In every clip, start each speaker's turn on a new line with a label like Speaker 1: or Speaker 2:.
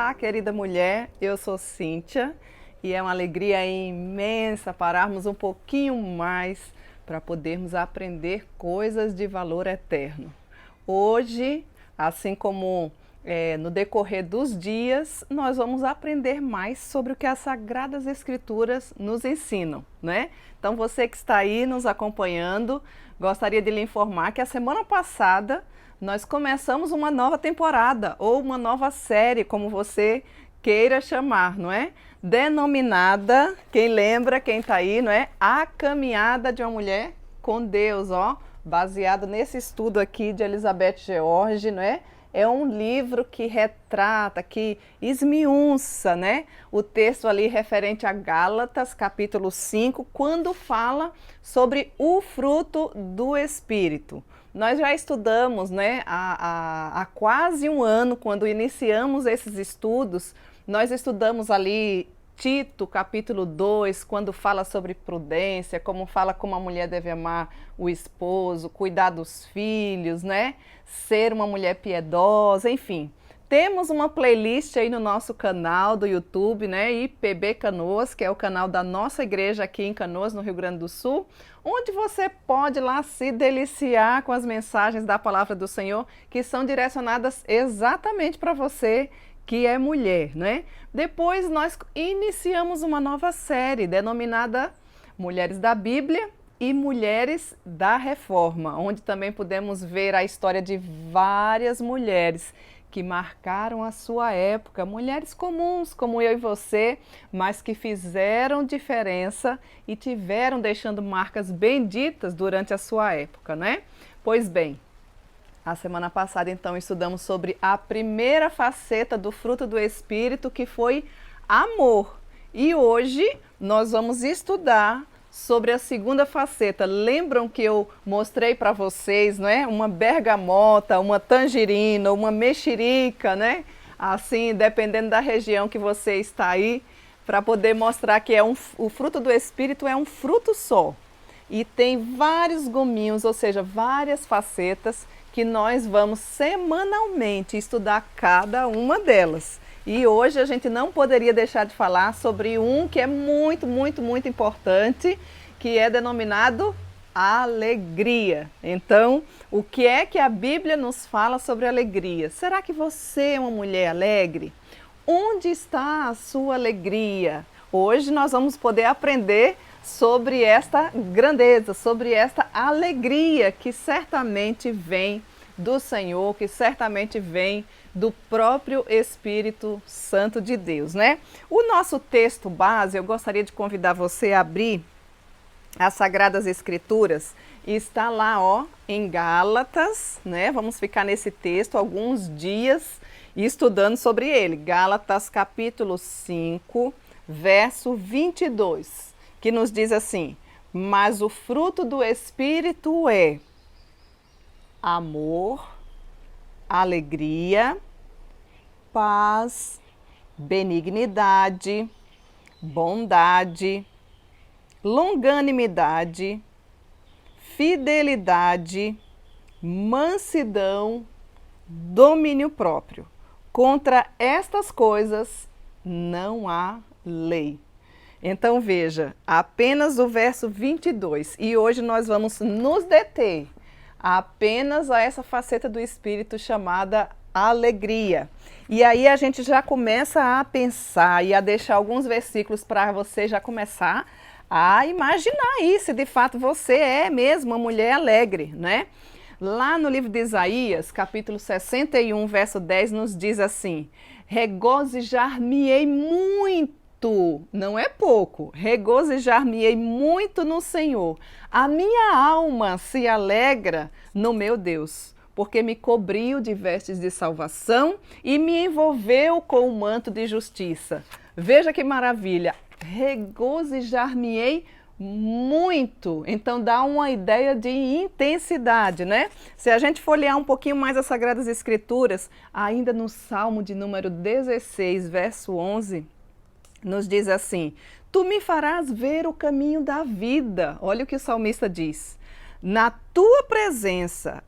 Speaker 1: Olá, querida mulher, eu sou Cíntia e é uma alegria imensa pararmos um pouquinho mais para podermos aprender coisas de valor eterno. Hoje, assim como no decorrer dos dias, nós vamos aprender mais sobre o que as Sagradas Escrituras nos ensinam, né? Então você que está aí nos acompanhando, gostaria de lhe informar que a semana passada nós começamos uma nova temporada ou uma nova série, como você queira chamar, não é? Denominada, quem lembra, quem está aí, não é? A Caminhada de uma Mulher com Deus, ó, baseado nesse estudo aqui de Elizabeth George, não é? É um livro que retrata, que esmiuça, né, o texto ali referente a Gálatas, capítulo 5, quando fala sobre o fruto do Espírito. Nós já estudamos, né, há quase um ano, quando iniciamos esses estudos, nós estudamos ali Tito, capítulo 2, quando fala sobre prudência, como fala como a mulher deve amar o esposo, cuidar dos filhos, né? Ser uma mulher piedosa, enfim. Temos uma playlist aí no nosso canal do YouTube, né? IPB Canoas, que é o canal da nossa igreja aqui em Canoas, no Rio Grande do Sul, onde você pode lá se deliciar com as mensagens da Palavra do Senhor, que são direcionadas exatamente para você que é mulher, né? Depois nós iniciamos uma nova série denominada Mulheres da Bíblia e Mulheres da Reforma, onde também podemos ver a história de várias mulheres que marcaram a sua época, mulheres comuns como eu e você, mas que fizeram diferença e tiveram deixando marcas benditas durante a sua época, né? Pois bem, a semana passada, então, estudamos sobre a primeira faceta do fruto do Espírito, que foi amor. E hoje nós vamos estudar sobre a segunda faceta. Lembram que eu mostrei para vocês, não é? Uma bergamota, uma tangerina, uma mexerica, né? Assim, dependendo da região que você está aí, para poder mostrar que o fruto do Espírito é um fruto só. E tem vários gominhos, ou seja, várias facetas, que nós vamos semanalmente estudar cada uma delas. E hoje a gente não poderia deixar de falar sobre um que é muito, muito, muito importante, que é denominado alegria. Então, o que é que a Bíblia nos fala sobre alegria? Será que você é uma mulher alegre? Onde está a sua alegria? Hoje nós vamos poder aprender sobre esta grandeza, sobre esta alegria que certamente vem do Senhor, que certamente vem do próprio Espírito Santo de Deus, né? O nosso texto base, eu gostaria de convidar você a abrir as Sagradas Escrituras, e está lá, ó, em Gálatas, né? Vamos ficar nesse texto alguns dias estudando sobre ele. Gálatas capítulo 5, verso 22. Que nos diz assim: mas o fruto do Espírito é amor, alegria, paz, benignidade, bondade, longanimidade, fidelidade, mansidão, domínio próprio. Contra estas coisas não há lei. Então veja, apenas o verso 22, e hoje nós vamos nos deter apenas a essa faceta do Espírito chamada alegria. E aí a gente já começa a pensar e a deixar alguns versículos para você já começar a imaginar aí se de fato você é mesmo uma mulher alegre, né? Lá no livro de Isaías, capítulo 61, verso 10, nos diz assim: regozijar-me-ei muito, não é pouco, regozijar-me-ei muito no Senhor. A minha alma se alegra no meu Deus, porque me cobriu de vestes de salvação e me envolveu com o manto de justiça. Veja que maravilha, regozijar-me-ei muito. Então dá uma ideia de intensidade, né? Se a gente folhear um pouquinho mais as Sagradas Escrituras, ainda no Salmo de número 16, verso 11, nos diz assim: tu me farás ver o caminho da vida. Olha o que o salmista diz: na tua presença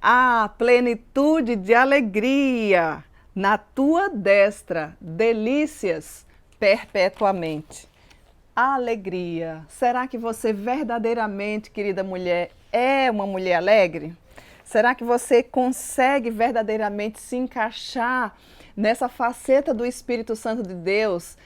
Speaker 1: há plenitude de alegria, na tua destra delícias perpetuamente. Alegria. Será que você verdadeiramente, querida mulher, é uma mulher alegre? Será que você consegue verdadeiramente se encaixar nessa faceta do Espírito Santo de Deus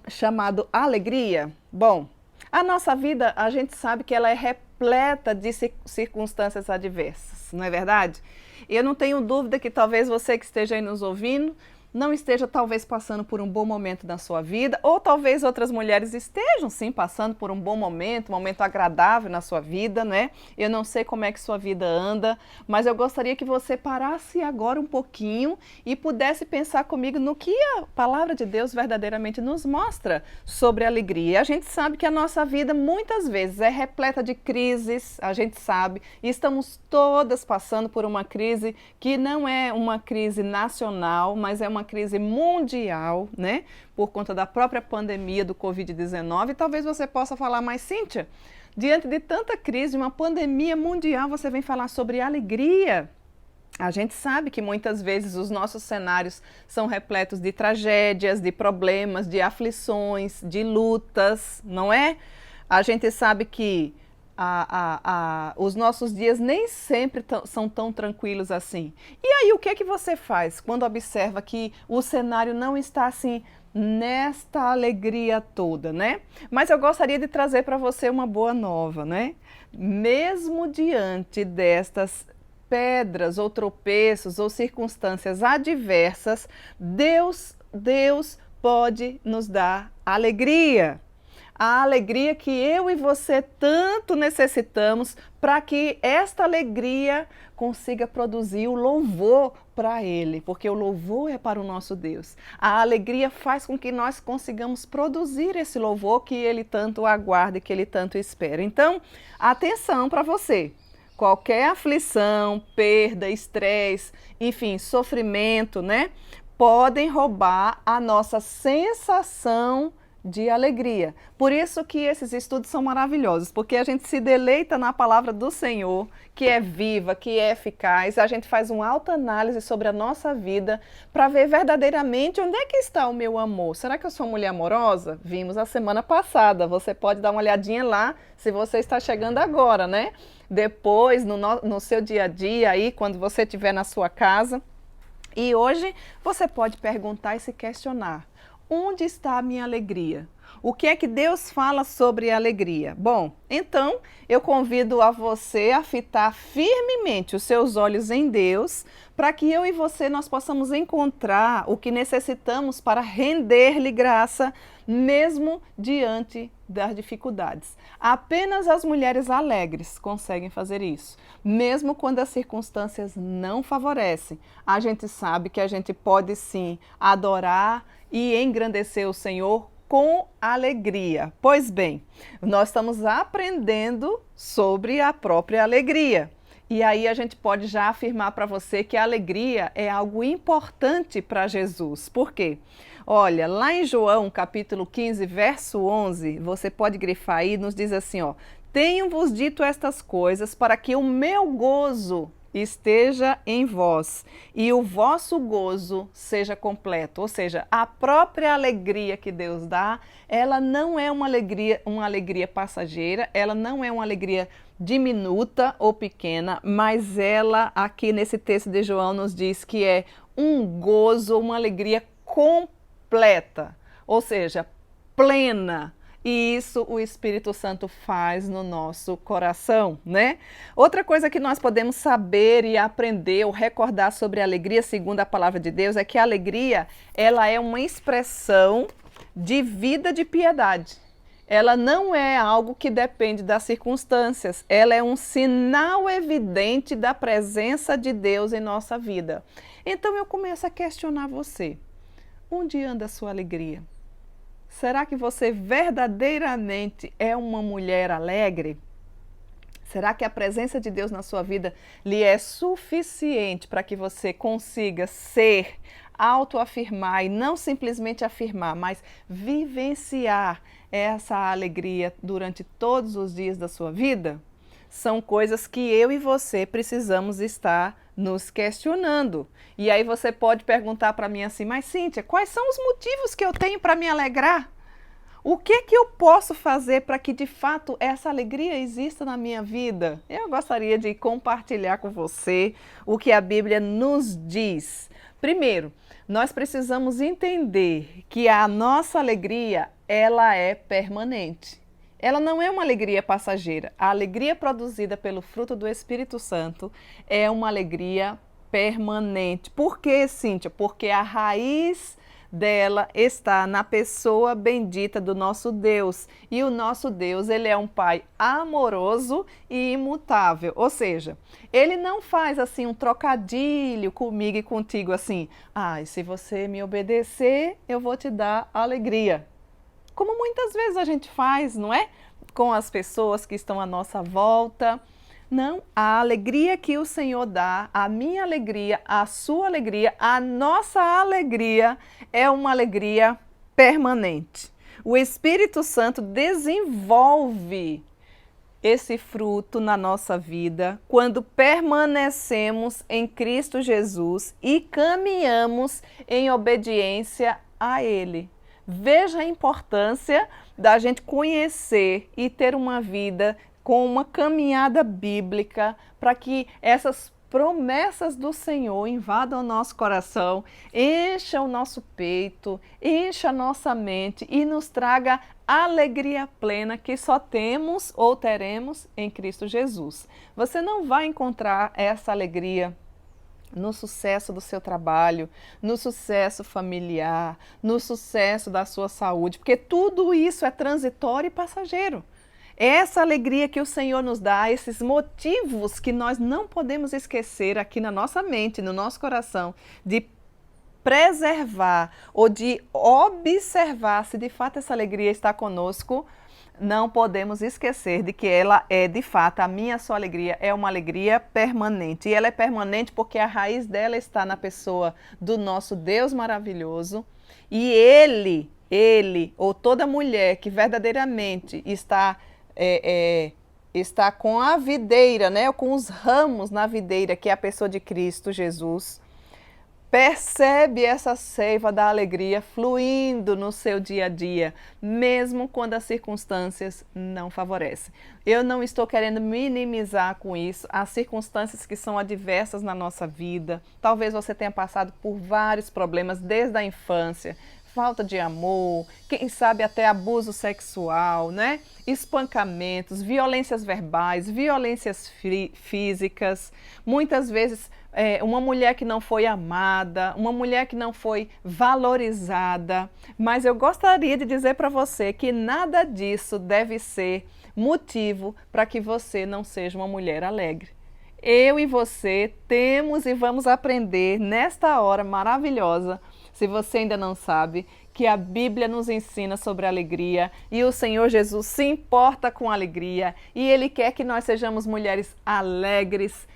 Speaker 1: chamado alegria? Bom, a nossa vida, a gente sabe que ela é repleta de circunstâncias adversas, não é verdade? E eu não tenho dúvida que talvez você que esteja aí nos ouvindo não esteja talvez passando por um bom momento na sua vida, ou talvez outras mulheres estejam sim passando por um bom momento, um momento agradável na sua vida, né? Eu não sei como é que sua vida anda, mas eu gostaria que você parasse agora um pouquinho e pudesse pensar comigo no que a palavra de Deus verdadeiramente nos mostra sobre alegria. A gente sabe que a nossa vida muitas vezes é repleta de crises, a gente sabe, e estamos todas passando por uma crise que não é uma crise nacional, mas é uma crise mundial, né? Por conta da própria pandemia do Covid-19. E talvez você possa falar, mas Cíntia, diante de tanta crise, uma pandemia mundial, você vem falar sobre alegria. A gente sabe que muitas vezes os nossos cenários são repletos de tragédias, de problemas, de aflições, de lutas, não é? A gente sabe que os nossos dias nem sempre são tão tranquilos assim. E aí, o que é que você faz quando observa que o cenário não está assim nesta alegria toda, né? Mas eu gostaria de trazer para você uma boa nova, né? Mesmo diante destas pedras ou tropeços ou circunstâncias adversas, Deus pode nos dar alegria. A alegria que eu e você tanto necessitamos para que esta alegria consiga produzir o louvor para Ele, porque o louvor é para o nosso Deus. A alegria faz com que nós consigamos produzir esse louvor que Ele tanto aguarda e que Ele tanto espera. Então, atenção para você. Qualquer aflição, perda, estresse, enfim, sofrimento, né? Podem roubar a nossa sensação de alegria. Por isso que esses estudos são maravilhosos, porque a gente se deleita na palavra do Senhor, que é viva, que é eficaz, a gente faz uma autoanálise sobre a nossa vida para ver verdadeiramente onde é que está o meu amor. Será que eu sou uma mulher amorosa? Vimos a semana passada, você pode dar uma olhadinha lá se você está chegando agora, né? Depois, no seu dia a dia aí, quando você estiver na sua casa. E hoje você pode perguntar e se questionar. Onde está a minha alegria? O que é que Deus fala sobre alegria? Bom, então eu convido a você a fitar firmemente os seus olhos em Deus, para que eu e você nós possamos encontrar o que necessitamos para render-lhe graça, mesmo diante das dificuldades. Apenas as mulheres alegres conseguem fazer isso, mesmo quando as circunstâncias não favorecem. A gente sabe que a gente pode sim adorar e engrandecer o Senhor com alegria. Pois bem, nós estamos aprendendo sobre a própria alegria. E aí a gente pode já afirmar para você que a alegria é algo importante para Jesus. Por quê? Olha, lá em João, capítulo 15, verso 11, você pode grifar aí, nos diz assim, ó: tenho-vos dito estas coisas para que o meu gozo esteja em vós e o vosso gozo seja completo. Ou seja, a própria alegria que Deus dá, ela não é uma alegria passageira, ela não é uma alegria diminuta ou pequena, mas ela aqui nesse texto de João nos diz que é um gozo, uma alegria completa, ou seja, plena. E isso o Espírito Santo faz no nosso coração, né? Outra coisa que nós podemos saber e aprender ou recordar sobre a alegria, segundo a palavra de Deus, é que a alegria, ela é uma expressão de vida de piedade. Ela não é algo que depende das circunstâncias, ela é um sinal evidente da presença de Deus em nossa vida. Então eu começo a questionar você. Onde anda a sua alegria? Será que você verdadeiramente é uma mulher alegre? Será que a presença de Deus na sua vida lhe é suficiente para que você consiga ser, autoafirmar e não simplesmente afirmar, mas vivenciar essa alegria durante todos os dias da sua vida? São coisas que eu e você precisamos estar nos questionando. E aí você pode perguntar para mim assim, mas Cíntia, quais são os motivos que eu tenho para me alegrar? O que que eu posso fazer para que de fato essa alegria exista na minha vida? Eu gostaria de compartilhar com você o que a Bíblia nos diz. Primeiro, nós precisamos entender que a nossa alegria, ela é permanente. Ela não é uma alegria passageira. A alegria produzida pelo fruto do Espírito Santo é uma alegria permanente. Por quê, Cíntia? Porque a raiz dela está na pessoa bendita do nosso Deus. E o nosso Deus, ele é um Pai amoroso e imutável. Ou seja, ele não faz assim um trocadilho comigo e contigo assim, se você me obedecer, eu vou te dar alegria. Como muitas vezes a gente faz, não é? Com as pessoas que estão à nossa volta. Não, a alegria que o Senhor dá, a minha alegria, a sua alegria, a nossa alegria é uma alegria permanente. O Espírito Santo desenvolve esse fruto na nossa vida quando permanecemos em Cristo Jesus e caminhamos em obediência a Ele. Veja a importância da gente conhecer e ter uma vida com uma caminhada bíblica para que essas promessas do Senhor invadam o nosso coração, encha o nosso peito, encha a nossa mente e nos traga alegria plena que só temos ou teremos em Cristo Jesus. Você não vai encontrar essa alegria no sucesso do seu trabalho, no sucesso familiar, no sucesso da sua saúde, porque tudo isso é transitório e passageiro. Essa alegria que o Senhor nos dá, esses motivos que nós não podemos esquecer aqui na nossa mente, no nosso coração, de preservar ou de observar se de fato essa alegria está conosco, não podemos esquecer de que ela é, de fato, a minha sua alegria é uma alegria permanente. E ela é permanente porque a raiz dela está na pessoa do nosso Deus maravilhoso. E ele, ou toda mulher que verdadeiramente está com a videira, né, ou com os ramos na videira, que é a pessoa de Cristo Jesus, percebe essa seiva da alegria fluindo no seu dia a dia, mesmo quando as circunstâncias não favorecem. Eu não estou querendo minimizar com isso as circunstâncias que são adversas na nossa vida. Talvez você tenha passado por vários problemas desde a infância, falta de amor, quem sabe até abuso sexual, né? Espancamentos, violências verbais, violências físicas, muitas vezes uma mulher que não foi amada, uma mulher que não foi valorizada. Mas eu gostaria de dizer para você que nada disso deve ser motivo para que você não seja uma mulher alegre. Eu e você temos e vamos aprender nesta hora maravilhosa, se você ainda não sabe, que a Bíblia nos ensina sobre alegria e o Senhor Jesus se importa com alegria e Ele quer que nós sejamos mulheres alegres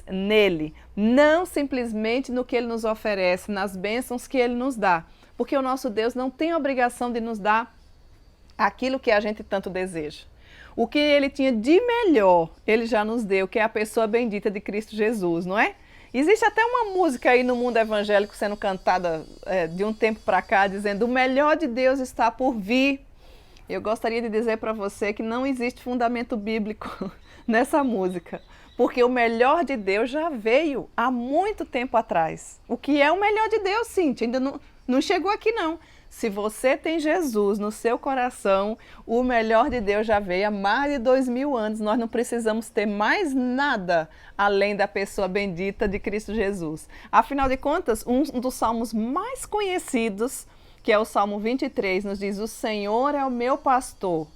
Speaker 1: nele, não simplesmente no que Ele nos oferece, nas bênçãos que Ele nos dá, porque o nosso Deus não tem obrigação de nos dar aquilo que a gente tanto deseja. O que Ele tinha de melhor, Ele já nos deu, que é a pessoa bendita de Cristo Jesus, não é? Existe até uma música aí no mundo evangélico sendo cantada de um tempo para cá, dizendo: o melhor de Deus está por vir. Eu gostaria de dizer para você que não existe fundamento bíblico nessa música, porque o melhor de Deus já veio há muito tempo atrás. O que é o melhor de Deus, Cíntia? Ainda não chegou aqui não. Se você tem Jesus no seu coração, o melhor de Deus já veio há mais de 2000 anos. Nós não precisamos ter mais nada além da pessoa bendita de Cristo Jesus. Afinal de contas, um dos salmos mais conhecidos, que é o Salmo 23, nos diz: o Senhor é o meu pastor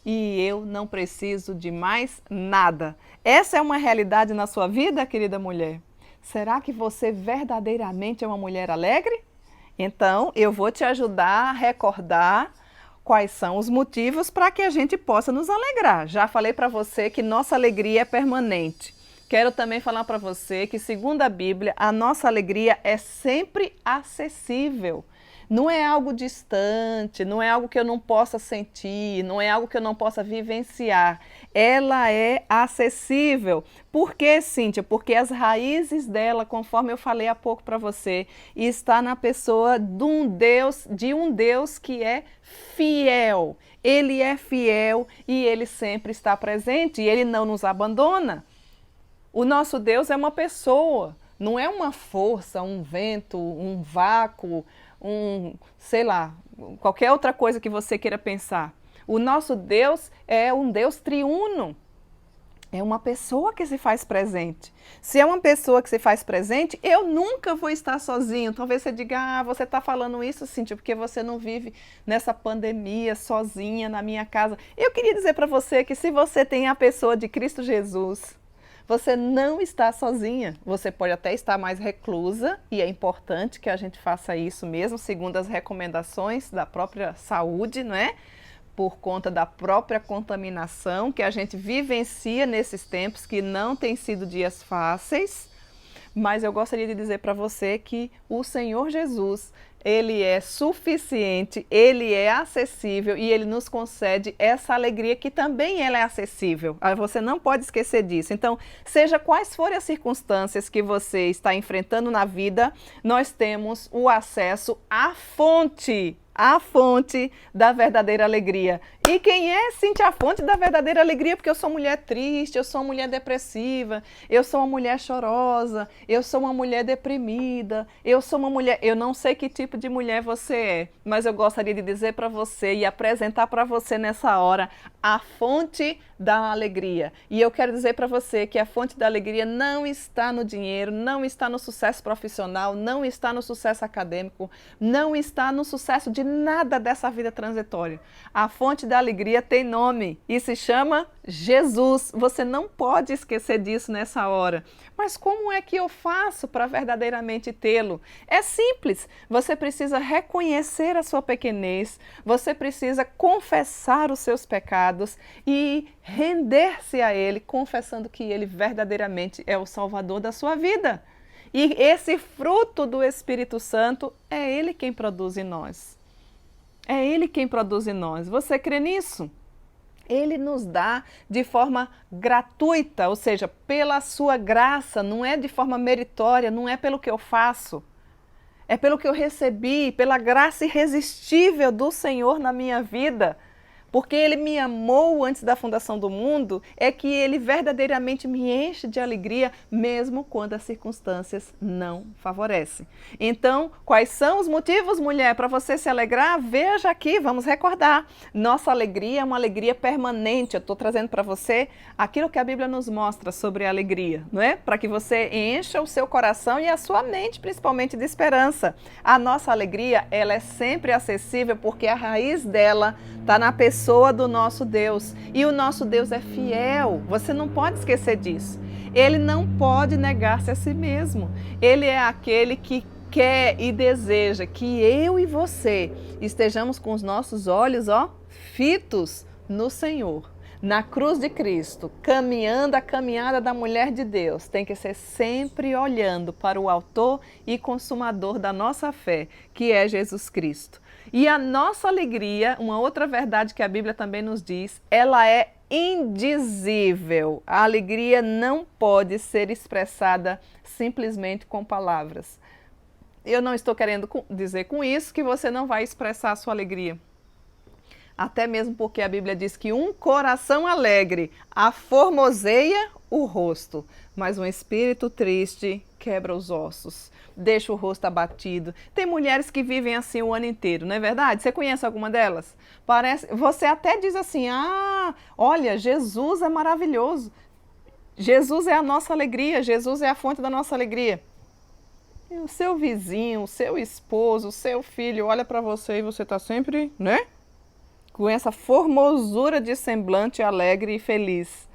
Speaker 1: e eu não preciso de mais nada. Essa é uma realidade na sua vida, querida mulher? Será que você verdadeiramente é uma mulher alegre? Então, eu vou te ajudar a recordar quais são os motivos para que a gente possa nos alegrar. Já falei para você que nossa alegria é permanente. Quero também falar para você que, segundo a Bíblia, a nossa alegria é sempre acessível. Não é algo distante, não é algo que eu não possa sentir, não é algo que eu não possa vivenciar. Ela é acessível. Por quê, Cíntia? Porque as raízes dela, conforme eu falei há pouco para você, está na pessoa de um Deus que é fiel. Ele é fiel e ele sempre está presente e ele não nos abandona. O nosso Deus é uma pessoa, não é uma força, um vento, um vácuo, sei lá, qualquer outra coisa que você queira pensar. O nosso Deus é um Deus triuno. É uma pessoa que se faz presente. Se é uma pessoa que se faz presente, eu nunca vou estar sozinho. Talvez você diga, você está falando isso, Cíntia, porque você não vive nessa pandemia sozinha na minha casa. Eu queria dizer para você que se você tem a pessoa de Cristo Jesus, você não está sozinha. Você pode até estar mais reclusa, e é importante que a gente faça isso mesmo, segundo as recomendações da própria saúde, não é? Por conta da própria contaminação que a gente vivencia nesses tempos, que não têm sido dias fáceis, mas eu gostaria de dizer para você que o Senhor Jesus, ele é suficiente, ele é acessível e ele nos concede essa alegria que também ela é acessível. Você não pode esquecer disso. Então, seja quais forem as circunstâncias que você está enfrentando na vida, nós temos o acesso à fonte da verdadeira alegria. E quem é, Cíntia, a fonte da verdadeira alegria? Porque eu sou mulher triste, eu sou uma mulher depressiva, eu sou uma mulher chorosa, eu sou uma mulher deprimida, eu sou uma mulher... Eu não sei que tipo de mulher você é, mas eu gostaria de dizer para você e apresentar para você nessa hora a fonte da alegria. E eu quero dizer para você que a fonte da alegria não está no dinheiro, não está no sucesso profissional, não está no sucesso acadêmico, não está no sucesso de nada dessa vida transitória. A fonte da alegria tem nome e se chama Jesus. Você não pode esquecer disso nessa hora. Mas como é que eu faço para verdadeiramente tê-lo? É simples. Você precisa reconhecer a sua pequenez, você precisa confessar os seus pecados e render-se a Ele, confessando que Ele verdadeiramente é o Salvador da sua vida. E esse fruto do Espírito Santo é Ele quem produz em nós. É Ele quem produz em nós. Você crê nisso? Ele nos dá de forma gratuita, ou seja, pela sua graça, não é de forma meritória, não é pelo que eu faço. É pelo que eu recebi, pela graça irresistível do Senhor na minha vida. Porque Ele me amou antes da fundação do mundo, é que Ele verdadeiramente me enche de alegria, mesmo quando as circunstâncias não favorecem. Então, quais são os motivos, mulher, para você se alegrar? Veja aqui, vamos recordar. Nossa alegria é uma alegria permanente. Eu estou trazendo para você aquilo que a Bíblia nos mostra sobre a alegria, não é? Para que você encha o seu coração e a sua mente, principalmente, de esperança. A nossa alegria, ela é sempre acessível porque a raiz dela está na pessoa do nosso Deus. E o nosso Deus é fiel. Você não pode esquecer disso. Ele não pode negar-se a si mesmo. Ele é aquele que quer e deseja que eu e você estejamos com os nossos olhos, fitos no Senhor. Na cruz de Cristo, caminhando a caminhada da mulher de Deus, tem que ser sempre olhando para o autor e consumador da nossa fé, que é Jesus Cristo. E a nossa alegria, uma outra verdade que a Bíblia também nos diz, ela é indizível. A alegria não pode ser expressada simplesmente com palavras. Eu não estou querendo dizer com isso que você não vai expressar a sua alegria. Até mesmo porque a Bíblia diz que um coração alegre aformoseia o rosto, mas um espírito triste quebra os ossos, deixa o rosto abatido. Tem mulheres que vivem assim o ano inteiro, não é verdade? Você conhece alguma delas? Você até diz assim, olha, Jesus é maravilhoso. Jesus é a nossa alegria, Jesus é a fonte da nossa alegria. E o seu vizinho, o seu esposo, o seu filho olha para você e você está sempre, né? Com essa formosura de semblante alegre e feliz.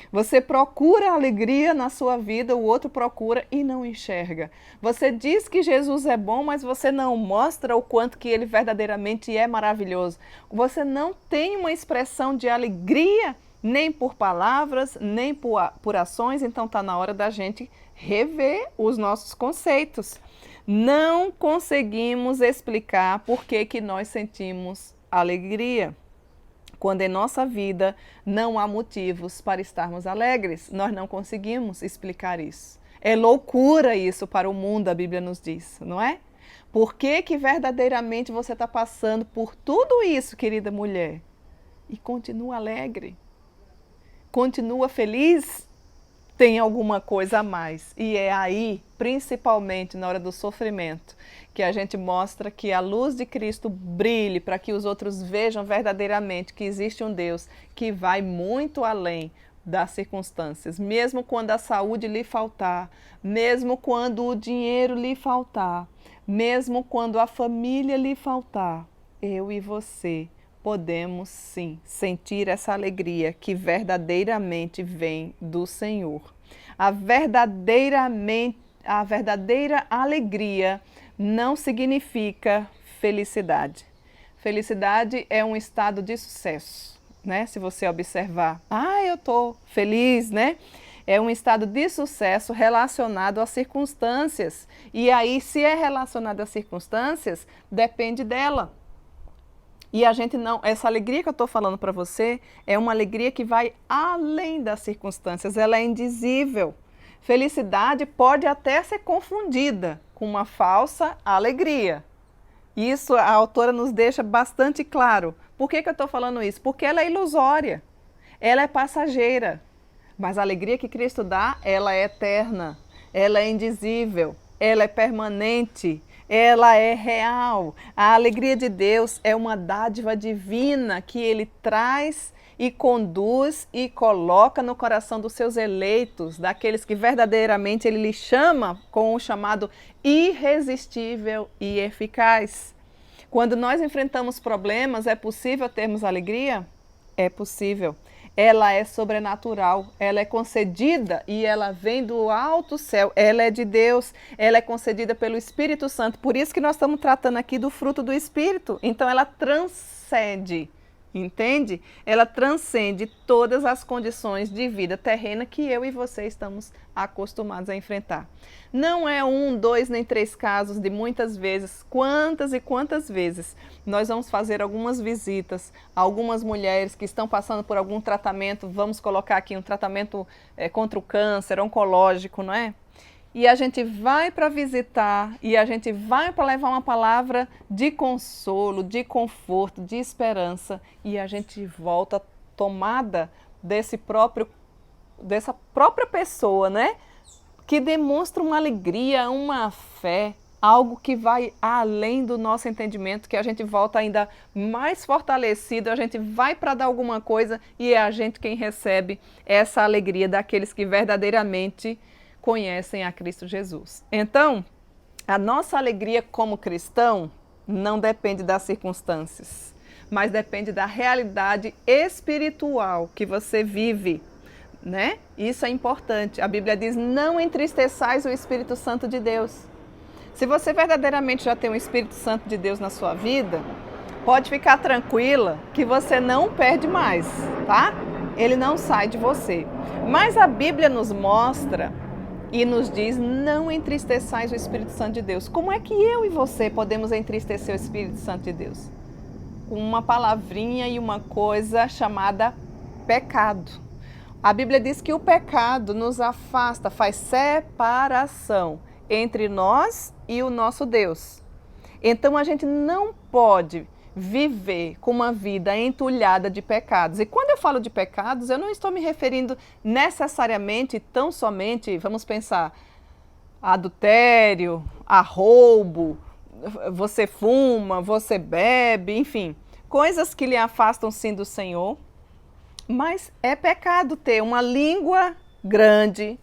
Speaker 1: Você procura alegria na sua vida, o outro procura e não enxerga. Você diz que Jesus é bom, mas você não mostra o quanto que Ele verdadeiramente é maravilhoso. Você não tem uma expressão de alegria, nem por palavras, nem por ações, então está na hora da gente rever os nossos conceitos. Não conseguimos explicar por que nós sentimos alegria, quando em nossa vida não há motivos para estarmos alegres. Nós não conseguimos explicar isso. É loucura isso para o mundo, a Bíblia nos diz, não é? Por que verdadeiramente você está passando por tudo isso, querida mulher, e continua alegre? Continua feliz? Tem alguma coisa a mais. E é aí, principalmente na hora do sofrimento, que a gente mostra que a luz de Cristo brilhe para que os outros vejam verdadeiramente que existe um Deus que vai muito além das circunstâncias. Mesmo quando a saúde lhe faltar, mesmo quando o dinheiro lhe faltar, mesmo quando a família lhe faltar, eu e você podemos sim sentir essa alegria que verdadeiramente vem do Senhor. A verdadeira alegria não significa felicidade. Felicidade é um estado de sucesso, né? Se você observar, eu estou feliz, né? É um estado de sucesso relacionado às circunstâncias. E aí, se é relacionado às circunstâncias, depende dela. E a gente não, essa alegria que eu estou falando para você é uma alegria que vai além das circunstâncias, ela é indizível. Felicidade pode até ser confundida com uma falsa alegria. Isso a autora nos deixa bastante claro. Por que eu estou falando isso? Porque ela é ilusória, ela é passageira. Mas a alegria que Cristo dá, ela é eterna, ela é indizível, ela é permanente. Ela é real. A alegria de Deus é uma dádiva divina que Ele traz e conduz e coloca no coração dos seus eleitos, daqueles que verdadeiramente Ele lhe chama com o chamado irresistível e eficaz. Quando nós enfrentamos problemas, é possível termos alegria? É possível. Ela é sobrenatural, ela é concedida e ela vem do alto céu, ela é de Deus, ela é concedida pelo Espírito Santo. Por isso que nós estamos tratando aqui do fruto do Espírito. Então ela transcende, entende? Ela transcende todas as condições de vida terrena que eu e você estamos acostumados a enfrentar. Não é 1, 2, nem 3 casos de muitas vezes, quantas e quantas vezes nós vamos fazer algumas visitas a algumas mulheres que estão passando por algum tratamento, vamos colocar aqui um tratamento contra o câncer, oncológico, não é? E a gente vai para visitar e a gente vai para levar uma palavra de consolo, de conforto, de esperança e a gente volta tomada dessa própria pessoa, né? Que demonstra uma alegria, uma fé, algo que vai além do nosso entendimento, que a gente volta ainda mais fortalecido, a gente vai para dar alguma coisa e é a gente quem recebe essa alegria daqueles que verdadeiramente conhecem a Cristo Jesus. Então, a nossa alegria como cristão não depende das circunstâncias, mas depende da realidade espiritual que você vive, né? Isso é importante. A Bíblia diz, não entristeçais o Espírito Santo de Deus. Se você verdadeiramente já tem o Espírito Santo de Deus na sua vida, pode ficar tranquila que você não perde mais, tá? Ele não sai de você. Mas a Bíblia nos mostra e nos diz, não entristeçais o Espírito Santo de Deus. Como é que eu e você podemos entristecer o Espírito Santo de Deus? Com uma palavrinha e uma coisa chamada pecado. A Bíblia diz que o pecado nos afasta, faz separação entre nós e o nosso Deus. Então a gente não pode viver com uma vida entulhada de pecados. E quando eu falo de pecados, eu não estou me referindo necessariamente, tão somente, vamos pensar, a adultério, a roubo, você fuma, você bebe, enfim, coisas que lhe afastam sim do Senhor. Mas é pecado ter uma língua grande,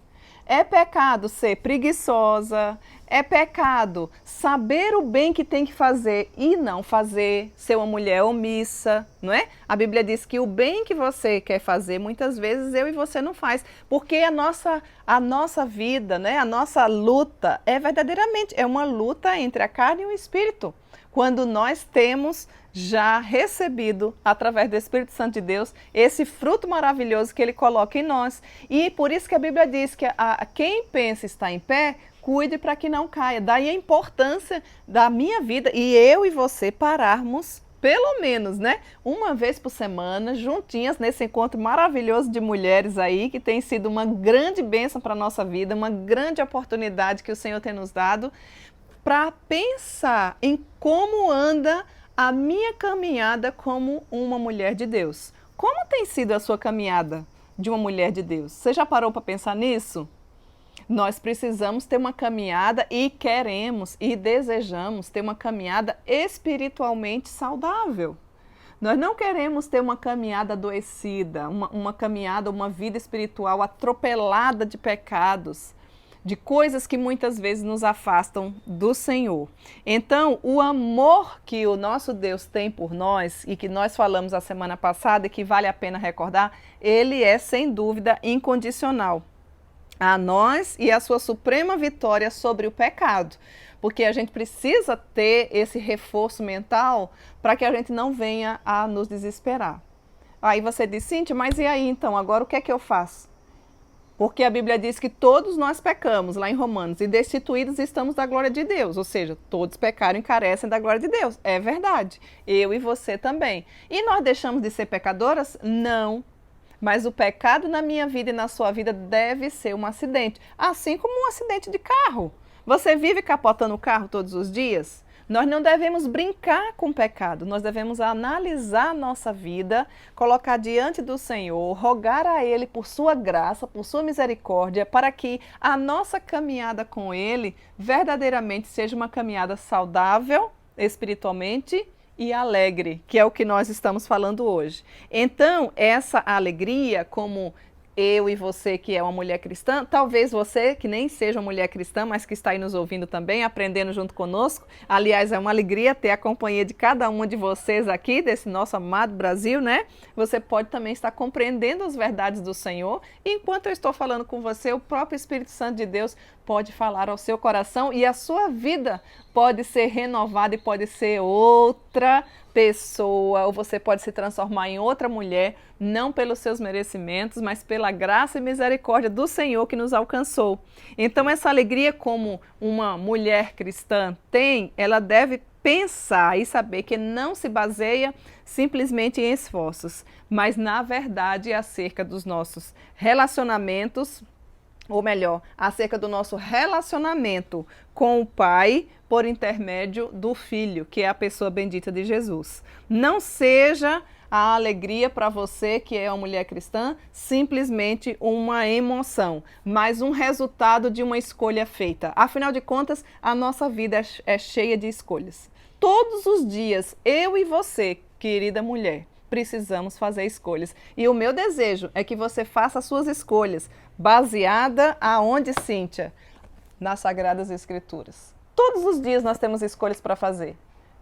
Speaker 1: é pecado ser preguiçosa, é pecado saber o bem que tem que fazer e não fazer, ser uma mulher omissa, não é? A Bíblia diz que o bem que você quer fazer, muitas vezes eu e você não faz, porque a nossa vida, né, a nossa luta é verdadeiramente, é uma luta entre a carne e o espírito. Quando nós temos já recebido, através do Espírito Santo de Deus, esse fruto maravilhoso que Ele coloca em nós. E por isso que a Bíblia diz que quem pensa estar em pé, cuide para que não caia. Daí a importância da minha vida e eu e você pararmos, pelo menos, né, uma vez por semana, juntinhas nesse encontro maravilhoso de mulheres aí, que tem sido uma grande bênção para a nossa vida, uma grande oportunidade que o Senhor tem nos dado, para pensar em como anda a minha caminhada como uma mulher de Deus. Como tem sido a sua caminhada de uma mulher de Deus? Você já parou para pensar nisso? Nós precisamos ter uma caminhada e queremos e desejamos ter uma caminhada espiritualmente saudável. Nós não queremos ter uma caminhada adoecida, uma caminhada, uma vida espiritual atropelada de pecados, de coisas que muitas vezes nos afastam do Senhor. Então, o amor que o nosso Deus tem por nós e que nós falamos a semana passada e que vale a pena recordar, ele é sem dúvida incondicional a nós e a sua suprema vitória sobre o pecado. Porque a gente precisa ter esse reforço mental para que a gente não venha a nos desesperar. Aí você diz, Cíntia, mas e aí então? Agora o que é que eu faço? Porque a Bíblia diz que todos nós pecamos, lá em Romanos, e destituídos estamos da glória de Deus. Ou seja, todos pecaram e carecem da glória de Deus. É verdade. Eu e você também. E nós deixamos de ser pecadoras? Não. Mas o pecado na minha vida e na sua vida deve ser um acidente. Assim como um acidente de carro. Você vive capotando o carro todos os dias? Nós não devemos brincar com o pecado, nós devemos analisar a nossa vida, colocar diante do Senhor, rogar a Ele por sua graça, por sua misericórdia, para que a nossa caminhada com Ele verdadeiramente seja uma caminhada saudável espiritualmente e alegre, que é o que nós estamos falando hoje. Então, essa alegria, como eu e você que é uma mulher cristã, talvez você que nem seja uma mulher cristã, mas que está aí nos ouvindo também, aprendendo junto conosco. Aliás, é uma alegria ter a companhia de cada uma de vocês aqui, desse nosso amado Brasil, né? Você pode também estar compreendendo as verdades do Senhor. E enquanto eu estou falando com você, o próprio Espírito Santo de Deus pode falar ao seu coração e a sua vida pode ser renovada e pode ser outra pessoa, ou você pode se transformar em outra mulher, não pelos seus merecimentos, mas pela graça e misericórdia do Senhor que nos alcançou. Então essa alegria como uma mulher cristã tem, ela deve pensar e saber que não se baseia simplesmente em esforços, mas na verdade é acerca dos nossos relacionamentos, ou melhor, acerca do nosso relacionamento com o Pai por intermédio do Filho, que é a pessoa bendita de Jesus. Não seja a alegria para você, que é uma mulher cristã, simplesmente uma emoção, mas um resultado de uma escolha feita. Afinal de contas, a nossa vida é cheia de escolhas. Todos os dias, eu e você, querida mulher, precisamos fazer escolhas. E o meu desejo é que você faça as suas escolhas baseada aonde, Cíntia? Nas Sagradas Escrituras. Todos os dias nós temos escolhas para fazer.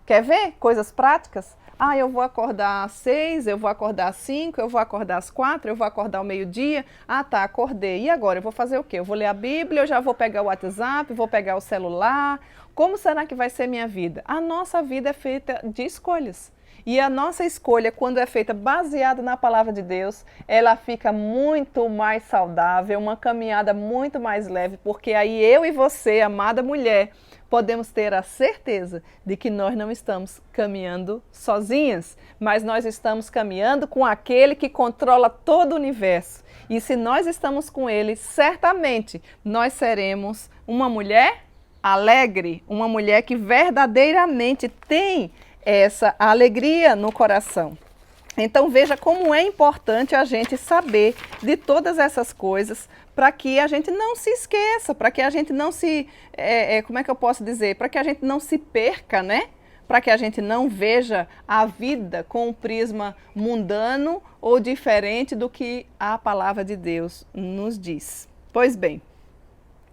Speaker 1: Quer ver coisas práticas? Ah, eu vou acordar às 6, eu vou acordar às 5, eu vou acordar às 4, eu vou acordar ao meio-dia. Ah, tá, acordei. E agora? Eu vou fazer o quê? Eu vou ler a Bíblia, eu já vou pegar o WhatsApp, vou pegar o celular. Como será que vai ser minha vida? A nossa vida é feita de escolhas. E a nossa escolha, quando é feita baseada na palavra de Deus, ela fica muito mais saudável, uma caminhada muito mais leve, porque aí eu e você, amada mulher, podemos ter a certeza de que nós não estamos caminhando sozinhas, mas nós estamos caminhando com aquele que controla todo o universo. E se nós estamos com ele, certamente nós seremos uma mulher alegre, uma mulher que verdadeiramente tem essa alegria no coração. Então veja como é importante a gente saber de todas essas coisas para que a gente não se esqueça, para que a gente não se, como é que eu posso dizer, para que a gente não se perca, né? Para que a gente não veja a vida com um prisma mundano ou diferente do que a palavra de Deus nos diz. Pois bem,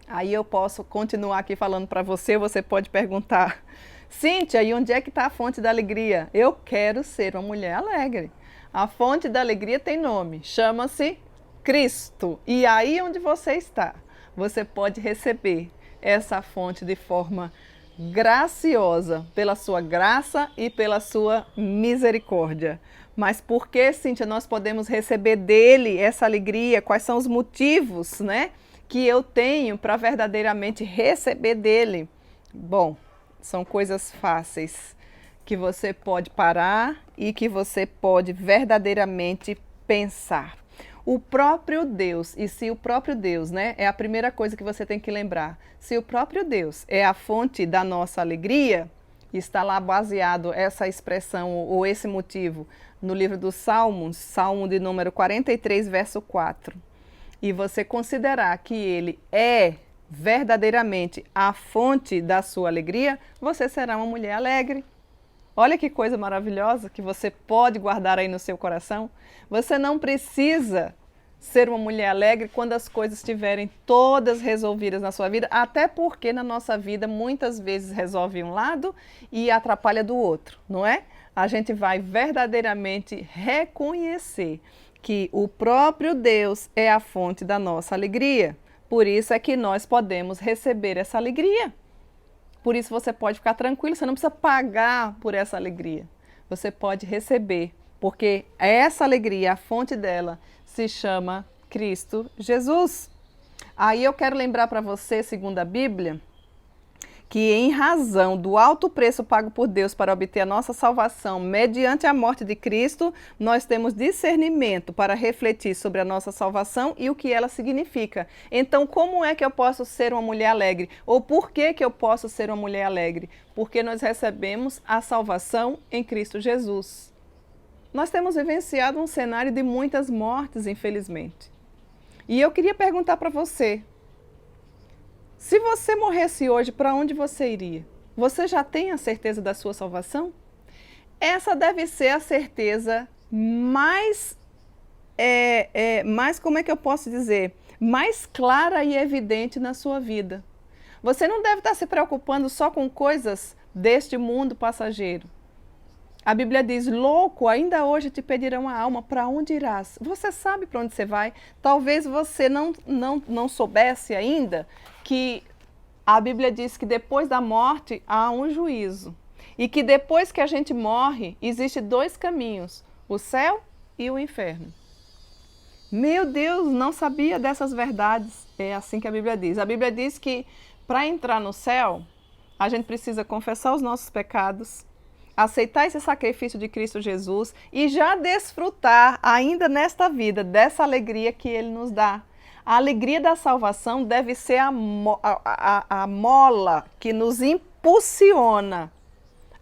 Speaker 1: aí eu posso continuar aqui falando para você, você pode perguntar, Cíntia, e onde é que está a fonte da alegria? Eu quero ser uma mulher alegre. A fonte da alegria tem nome, chama-se Cristo. E aí onde você está, você pode receber essa fonte de forma graciosa, pela sua graça e pela sua misericórdia. Mas por que, Cíntia, nós podemos receber dele essa alegria? Quais são os motivos, né, que eu tenho para verdadeiramente receber dele? Bom, são coisas fáceis que você pode parar e que você pode verdadeiramente pensar. O próprio Deus, e se o próprio Deus, né, é a primeira coisa que você tem que lembrar, se o próprio Deus é a fonte da nossa alegria, está lá baseado essa expressão ou esse motivo no livro dos Salmos, Salmo de número 43, verso 4, e você considerar que ele é verdadeiramente a fonte da sua alegria, você será uma mulher alegre. Olha que coisa maravilhosa que você pode guardar aí no seu coração. Você não precisa ser uma mulher alegre quando as coisas estiverem todas resolvidas na sua vida, até porque na nossa vida muitas vezes resolve um lado e atrapalha do outro, não é? A gente vai verdadeiramente reconhecer que o próprio Deus é a fonte da nossa alegria. Por isso é que nós podemos receber essa alegria. Por isso você pode ficar tranquilo, você não precisa pagar por essa alegria. Você pode receber, porque essa alegria, a fonte dela, se chama Cristo Jesus. Aí eu quero lembrar para você, segundo a Bíblia, que em razão do alto preço pago por Deus para obter a nossa salvação mediante a morte de Cristo, nós temos discernimento para refletir sobre a nossa salvação e o que ela significa. Então, como é que eu posso ser uma mulher alegre? Ou por que eu posso ser uma mulher alegre? Porque nós recebemos a salvação em Cristo Jesus. Nós temos vivenciado um cenário de muitas mortes, infelizmente. E eu queria perguntar para você, se você morresse hoje, para onde você iria? Você já tem a certeza da sua salvação? Essa deve ser a certeza mais, como é que eu posso dizer? Mais clara e evidente na sua vida. Você não deve estar se preocupando só com coisas deste mundo passageiro. A Bíblia diz, louco, ainda hoje te pedirão a alma, para onde irás? Você sabe para onde você vai? Talvez você não soubesse ainda que a Bíblia diz que depois da morte há um juízo. E que depois que a gente morre, existem dois caminhos, o céu e o inferno. Meu Deus, não sabia dessas verdades. É assim que a Bíblia diz. A Bíblia diz que para entrar no céu, a gente precisa confessar os nossos pecados, aceitar esse sacrifício de Cristo Jesus e já desfrutar ainda nesta vida dessa alegria que Ele nos dá. A alegria da salvação deve ser a mola que nos impulsiona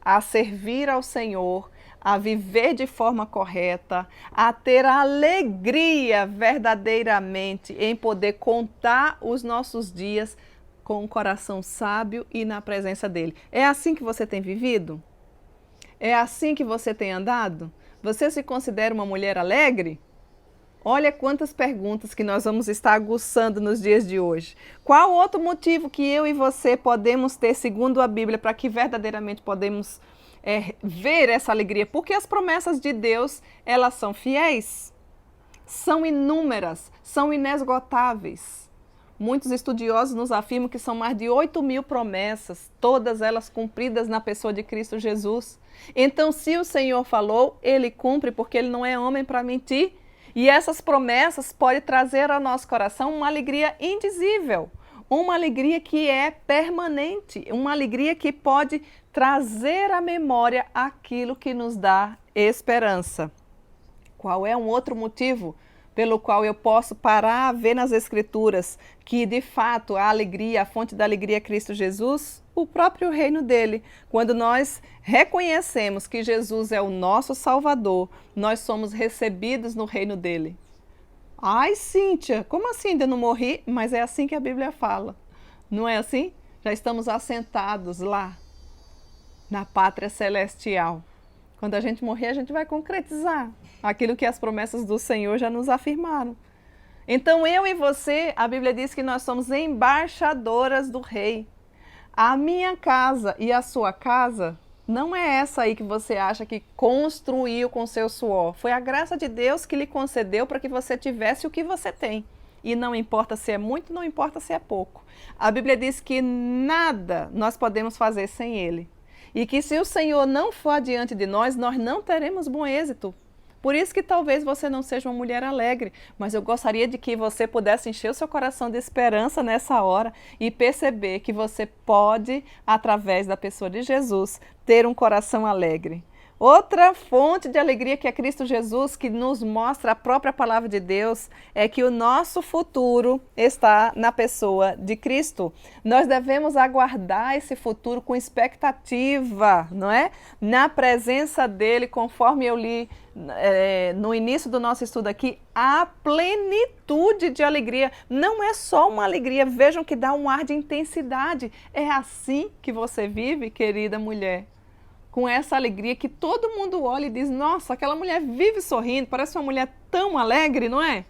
Speaker 1: a servir ao Senhor, a viver de forma correta, a ter alegria verdadeiramente em poder contar os nossos dias com um coração sábio e na presença dEle. É assim que você tem vivido? É assim que você tem andado? Você se considera uma mulher alegre? Olha quantas perguntas que nós vamos estar aguçando nos dias de hoje. Qual outro motivo que eu e você podemos ter, segundo a Bíblia, para que verdadeiramente podemos ver essa alegria? Porque as promessas de Deus, elas são fiéis, são inúmeras, são inesgotáveis. Muitos estudiosos nos afirmam que são mais de 8.000 promessas, todas elas cumpridas na pessoa de Cristo Jesus. Então, se o Senhor falou, Ele cumpre, porque Ele não é homem para mentir. E essas promessas podem trazer ao nosso coração uma alegria indizível, uma alegria que é permanente, uma alegria que pode trazer à memória aquilo que nos dá esperança. Qual é um outro motivo pelo qual eu posso parar a ver nas Escrituras que, de fato, a alegria, a fonte da alegria é Cristo Jesus? O próprio reino dele. Quando nós reconhecemos que Jesus é o nosso Salvador, nós somos recebidos no reino dele. Ai, Cíntia, como assim? Ainda não morri? Mas é assim que a Bíblia fala. Não é assim? Já estamos assentados lá, na pátria celestial. Quando a gente morrer, a gente vai concretizar aquilo que as promessas do Senhor já nos afirmaram. Então, eu e você, a Bíblia diz que nós somos embaixadoras do Rei. A minha casa e a sua casa não é essa aí que você acha que construiu com seu suor. Foi a graça de Deus que lhe concedeu para que você tivesse o que você tem. E não importa se é muito, não importa se é pouco. A Bíblia diz que nada nós podemos fazer sem Ele. E que se o Senhor não for adiante de nós, nós não teremos bom êxito. Por isso que talvez você não seja uma mulher alegre, mas eu gostaria de que você pudesse encher o seu coração de esperança nessa hora e perceber que você pode, através da pessoa de Jesus, ter um coração alegre. Outra fonte de alegria que é Cristo Jesus, que nos mostra a própria palavra de Deus, é que o nosso futuro está na pessoa de Cristo. Nós devemos aguardar esse futuro com expectativa, não é? Na presença dele, conforme eu li no início do nosso estudo aqui, a plenitude de alegria. Não é só uma alegria, vejam que dá um ar de intensidade. É assim que você vive, querida mulher. Com essa alegria que todo mundo olha e diz, nossa, aquela mulher vive sorrindo, parece uma mulher tão alegre, não é?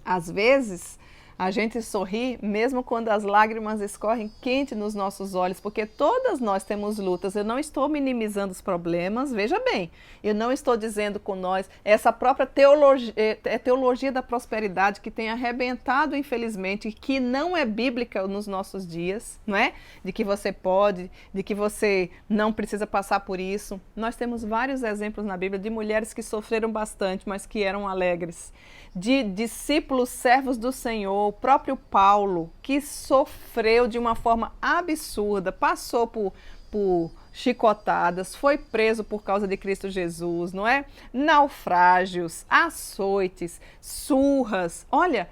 Speaker 1: Às vezes, a gente sorri mesmo quando as lágrimas escorrem quente nos nossos olhos, porque todas nós temos lutas. Eu não estou minimizando os problemas, veja bem, eu não estou dizendo com nós, essa própria teologia da prosperidade que tem arrebentado, infelizmente, que não é bíblica nos nossos dias, não é? De que você pode, de que você não precisa passar por isso. Nós temos vários exemplos na Bíblia de mulheres que sofreram bastante, mas que eram alegres. De discípulos servos do Senhor, o próprio Paulo, que sofreu de uma forma absurda, passou por chicotadas, foi preso por causa de Cristo Jesus, não é? Naufrágios, açoites, surras. Olha,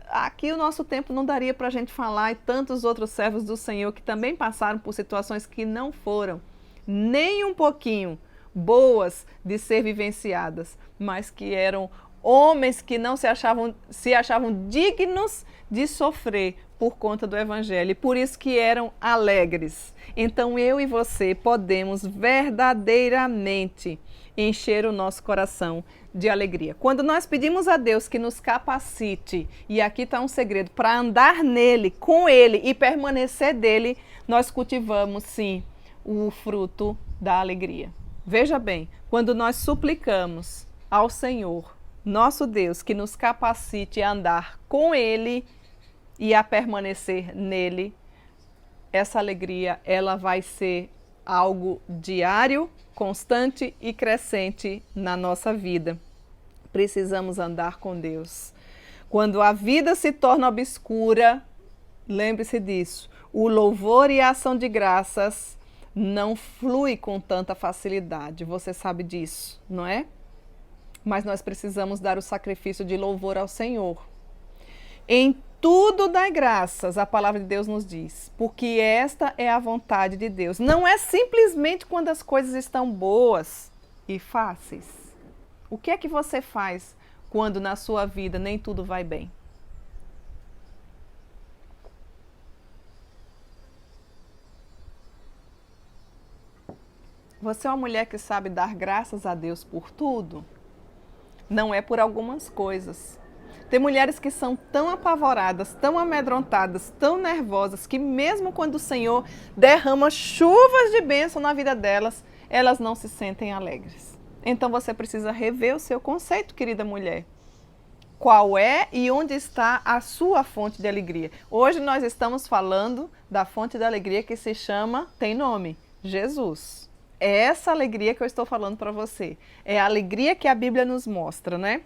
Speaker 1: aqui o nosso tempo não daria para a gente falar, e tantos outros servos do Senhor que também passaram por situações que não foram nem um pouquinho boas de ser vivenciadas, mas que eram homens que não se achavam dignos de sofrer por conta do Evangelho, e por isso que eram alegres. Então eu e você podemos verdadeiramente encher o nosso coração de alegria. Quando nós pedimos a Deus que nos capacite, e aqui está um segredo, para andar nele, com ele e permanecer dele, nós cultivamos sim o fruto da alegria. Veja bem, quando nós suplicamos ao Senhor, nosso Deus, que nos capacite a andar com ele e a permanecer nele, essa alegria, ela vai ser algo diário, constante e crescente na nossa vida. Precisamos andar com Deus. Quando a vida se torna obscura, lembre-se disso, o louvor e a ação de graças não flui com tanta facilidade, você sabe disso, não é? Mas nós precisamos dar o sacrifício de louvor ao Senhor. Em tudo dai graças, a palavra de Deus nos diz, porque esta é a vontade de Deus. Não é simplesmente quando as coisas estão boas e fáceis. O que é que você faz quando na sua vida nem tudo vai bem? Você é uma mulher que sabe dar graças a Deus por tudo? Não é por algumas coisas. Tem mulheres que são tão apavoradas, tão amedrontadas, tão nervosas, que mesmo quando o Senhor derrama chuvas de bênção na vida delas, elas não se sentem alegres. Então você precisa rever o seu conceito, querida mulher. Qual é e onde está a sua fonte de alegria? Hoje nós estamos falando da fonte da alegria que se chama, tem nome, Jesus. É essa alegria que eu estou falando para você. É a alegria que a Bíblia nos mostra, né?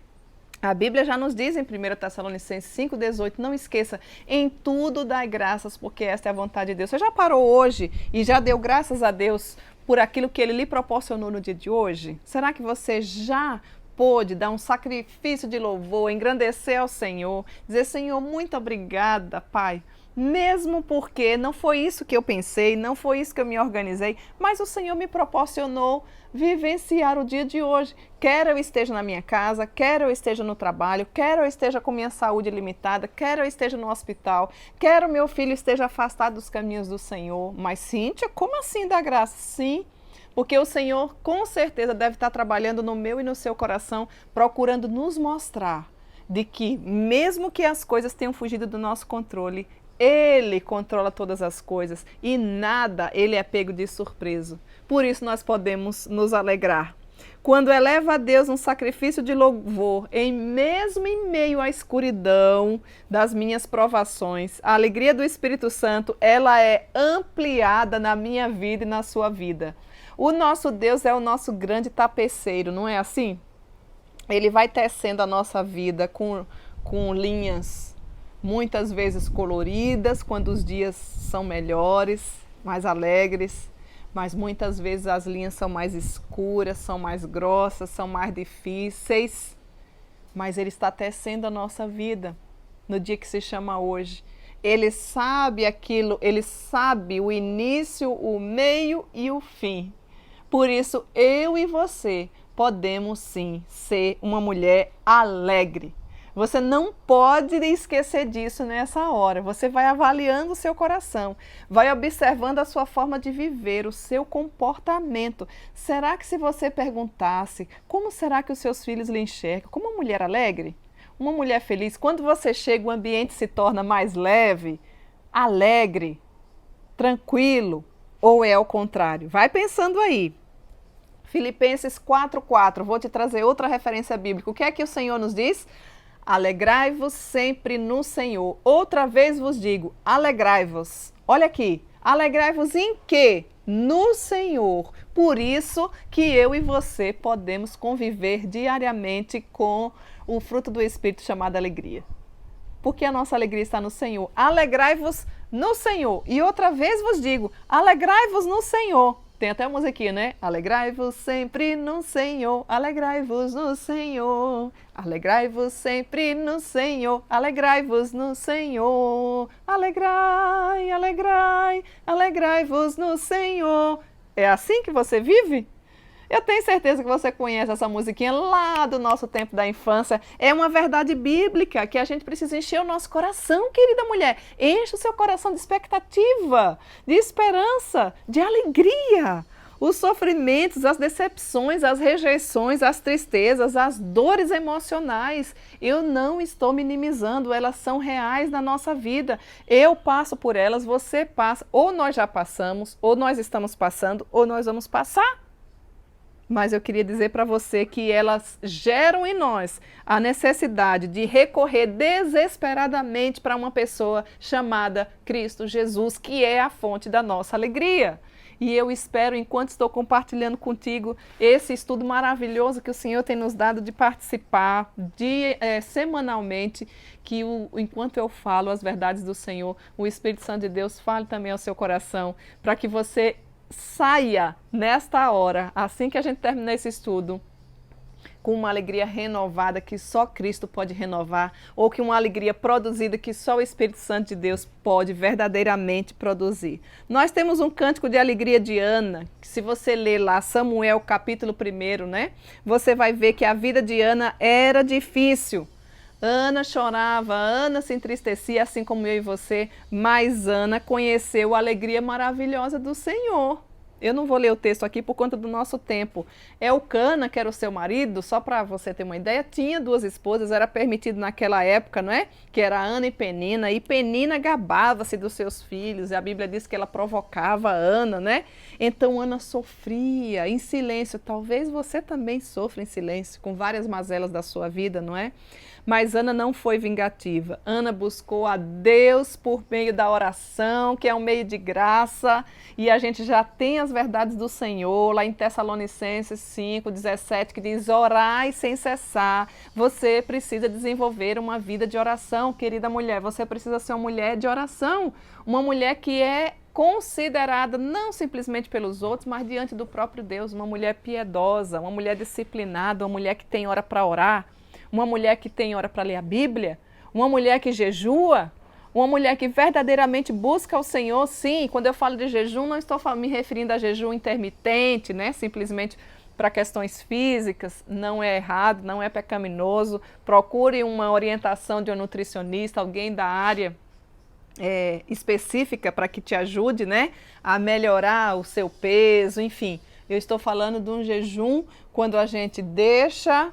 Speaker 1: A Bíblia já nos diz em 1 Tessalonicenses 5,18, não esqueça, em tudo dai graças, porque esta é a vontade de Deus. Você já parou hoje e já deu graças a Deus por aquilo que Ele lhe proporcionou no dia de hoje? Será que você já pôde dar um sacrifício de louvor, engrandecer ao Senhor, dizer, Senhor, muito obrigada, Pai, mesmo porque não foi isso que eu pensei, não foi isso que eu me organizei, mas o Senhor me proporcionou vivenciar o dia de hoje. Quer eu esteja na minha casa, quer eu esteja no trabalho, quer eu esteja com minha saúde limitada, quer eu esteja no hospital, quer o meu filho esteja afastado dos caminhos do Senhor. Mas Cíntia, como assim dar graça? Sim, porque o Senhor com certeza deve estar trabalhando no meu e no seu coração, procurando nos mostrar de que mesmo que as coisas tenham fugido do nosso controle, Ele controla todas as coisas e nada Ele é pego de surpresa. Por isso nós podemos nos alegrar. Quando eleva a Deus um sacrifício de louvor, mesmo em meio à escuridão das minhas provações, a alegria do Espírito Santo, ela é ampliada na minha vida e na sua vida. O nosso Deus é o nosso grande tapeceiro, não é assim? Ele vai tecendo a nossa vida com linhas muitas vezes coloridas, quando os dias são melhores, mais alegres, mas muitas vezes as linhas são mais escuras, são mais grossas, são mais difíceis. Mas Ele está tecendo a nossa vida no dia que se chama hoje. Ele sabe aquilo, Ele sabe o início, o meio e o fim. Por isso, eu e você podemos sim ser uma mulher alegre. Você não pode esquecer disso nessa hora. Você vai avaliando o seu coração, vai observando a sua forma de viver, o seu comportamento. Será que se você perguntasse, como será que os seus filhos lhe enxergam? Como uma mulher alegre? Uma mulher feliz? Quando você chega, o ambiente se torna mais leve, alegre, tranquilo, ou é ao contrário? Vai pensando aí. Filipenses 4:4, vou te trazer outra referência bíblica. O que é que o Senhor nos diz? Alegrai-vos sempre no Senhor. Outra vez vos digo, alegrai-vos. Olha aqui, alegrai-vos em quê? No Senhor. Por isso que eu e você podemos conviver diariamente com o fruto do Espírito chamado alegria. Porque a nossa alegria está no Senhor. Alegrai-vos no Senhor. E outra vez vos digo, alegrai-vos no Senhor. Tem até a musiquinha, né? Alegrai-vos sempre no Senhor, alegrai-vos no Senhor, alegrai-vos sempre no Senhor, alegrai-vos no Senhor, alegrai, alegrai, alegrai-vos no Senhor. É assim que você vive? Eu tenho certeza que você conhece essa musiquinha lá do nosso tempo da infância. É uma verdade bíblica que a gente precisa encher o nosso coração, querida mulher. Enche o seu coração de expectativa, de esperança, de alegria. Os sofrimentos, as decepções, as rejeições, as tristezas, as dores emocionais, eu não estou minimizando, elas são reais na nossa vida. Eu passo por elas, você passa, ou nós já passamos, ou nós estamos passando, ou nós vamos passar. Mas eu queria dizer para você que elas geram em nós a necessidade de recorrer desesperadamente para uma pessoa chamada Cristo Jesus, que é a fonte da nossa alegria. E eu espero, enquanto estou compartilhando contigo esse estudo maravilhoso que o Senhor tem nos dado de participar semanalmente, que enquanto eu falo as verdades do Senhor, o Espírito Santo de Deus fale também ao seu coração, para que você saia nesta hora, assim que a gente terminar esse estudo, com uma alegria renovada que só Cristo pode renovar, ou que uma alegria produzida que só o Espírito Santo de Deus pode verdadeiramente produzir. Nós temos um cântico de alegria de Ana, que se você ler lá Samuel capítulo 1, né, você vai ver que a vida de Ana era difícil. Ana chorava, Ana se entristecia, assim como eu e você, mas Ana conheceu a alegria maravilhosa do Senhor. Eu não vou ler o texto aqui por conta do nosso tempo. Elcana, que era o seu marido, só para você ter uma ideia, tinha 2 esposas, era permitido naquela época, não é? Que era Ana e Penina gabava-se dos seus filhos, e a Bíblia diz que ela provocava Ana, né? Então Ana sofria em silêncio, talvez você também sofra em silêncio, com várias mazelas da sua vida, não é? Mas Ana não foi vingativa. Ana buscou a Deus por meio da oração, que é um meio de graça, e a gente já tem as verdades do Senhor, lá em Tessalonicenses 5:17, que diz, orai sem cessar. Você precisa desenvolver uma vida de oração, querida mulher. Você precisa ser uma mulher de oração, uma mulher que é considerada não simplesmente pelos outros, mas diante do próprio Deus, uma mulher piedosa, uma mulher disciplinada, uma mulher que tem hora para orar, uma mulher que tem hora para ler a Bíblia, uma mulher que jejua, uma mulher que verdadeiramente busca o Senhor. Sim, quando eu falo de jejum, não estou me referindo a jejum intermitente, né? Simplesmente para questões físicas, não é errado, não é pecaminoso. Procure uma orientação de um nutricionista, alguém da área específica para que te ajude, né, a melhorar o seu peso, enfim. Eu estou falando de um jejum quando a gente deixa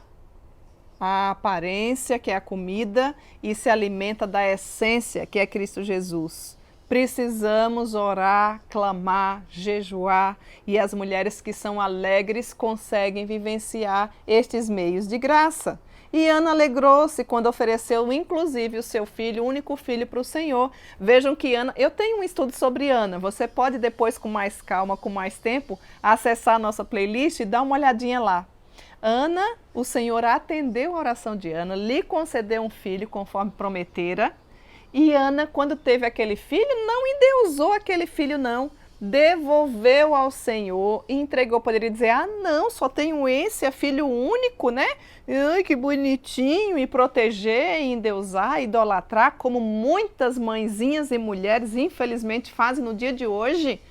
Speaker 1: a aparência, que é a comida, e se alimenta da essência, que é Cristo Jesus. Precisamos orar, clamar, jejuar, e as mulheres que são alegres conseguem vivenciar estes meios de graça. E Ana alegrou-se quando ofereceu, inclusive, o seu filho, o único filho, para o Senhor. Vejam que Ana... Eu tenho um estudo sobre Ana. Você pode depois, com mais calma, com mais tempo, acessar a nossa playlist e dar uma olhadinha lá. Ana, o Senhor atendeu a oração de Ana, lhe concedeu um filho conforme prometera. E Ana, quando teve aquele filho, não endeusou aquele filho, não. Devolveu ao Senhor e entregou. Poderia dizer, ah não, só tenho esse, é filho único, né? Ai, que bonitinho, e proteger, e endeusar, idolatrar, como muitas mãezinhas e mulheres infelizmente fazem no dia de hoje.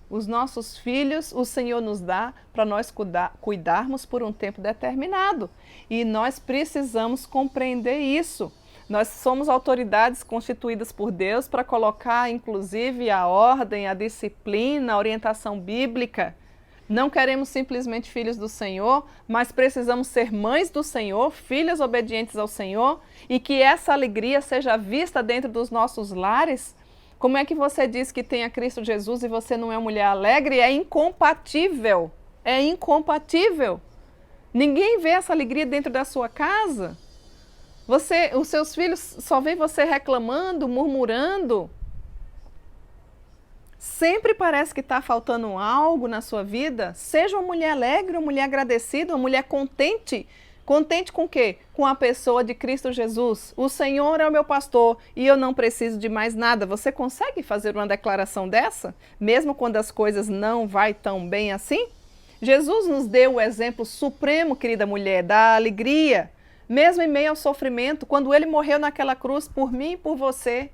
Speaker 1: Os nossos filhos, o Senhor nos dá para nós cuidarmos por um tempo determinado. E nós precisamos compreender isso. Nós somos autoridades constituídas por Deus para colocar, inclusive, a ordem, a disciplina, a orientação bíblica. Não queremos simplesmente filhos do Senhor, mas precisamos ser mães do Senhor, filhas obedientes ao Senhor, e que essa alegria seja vista dentro dos nossos lares. Como é que você diz que tem a Cristo Jesus e você não é uma mulher alegre? É incompatível. É incompatível. Ninguém vê essa alegria dentro da sua casa. Os seus filhos só veem você reclamando, murmurando. Sempre parece que está faltando algo na sua vida. Seja uma mulher alegre, uma mulher agradecida, uma mulher contente. Contente com o quê? Com a pessoa de Cristo Jesus. O Senhor é o meu pastor e eu não preciso de mais nada. Você consegue fazer uma declaração dessa? Mesmo quando as coisas não vão tão bem assim? Jesus nos deu o exemplo supremo, querida mulher, da alegria. Mesmo em meio ao sofrimento, quando ele morreu naquela cruz por mim e por você.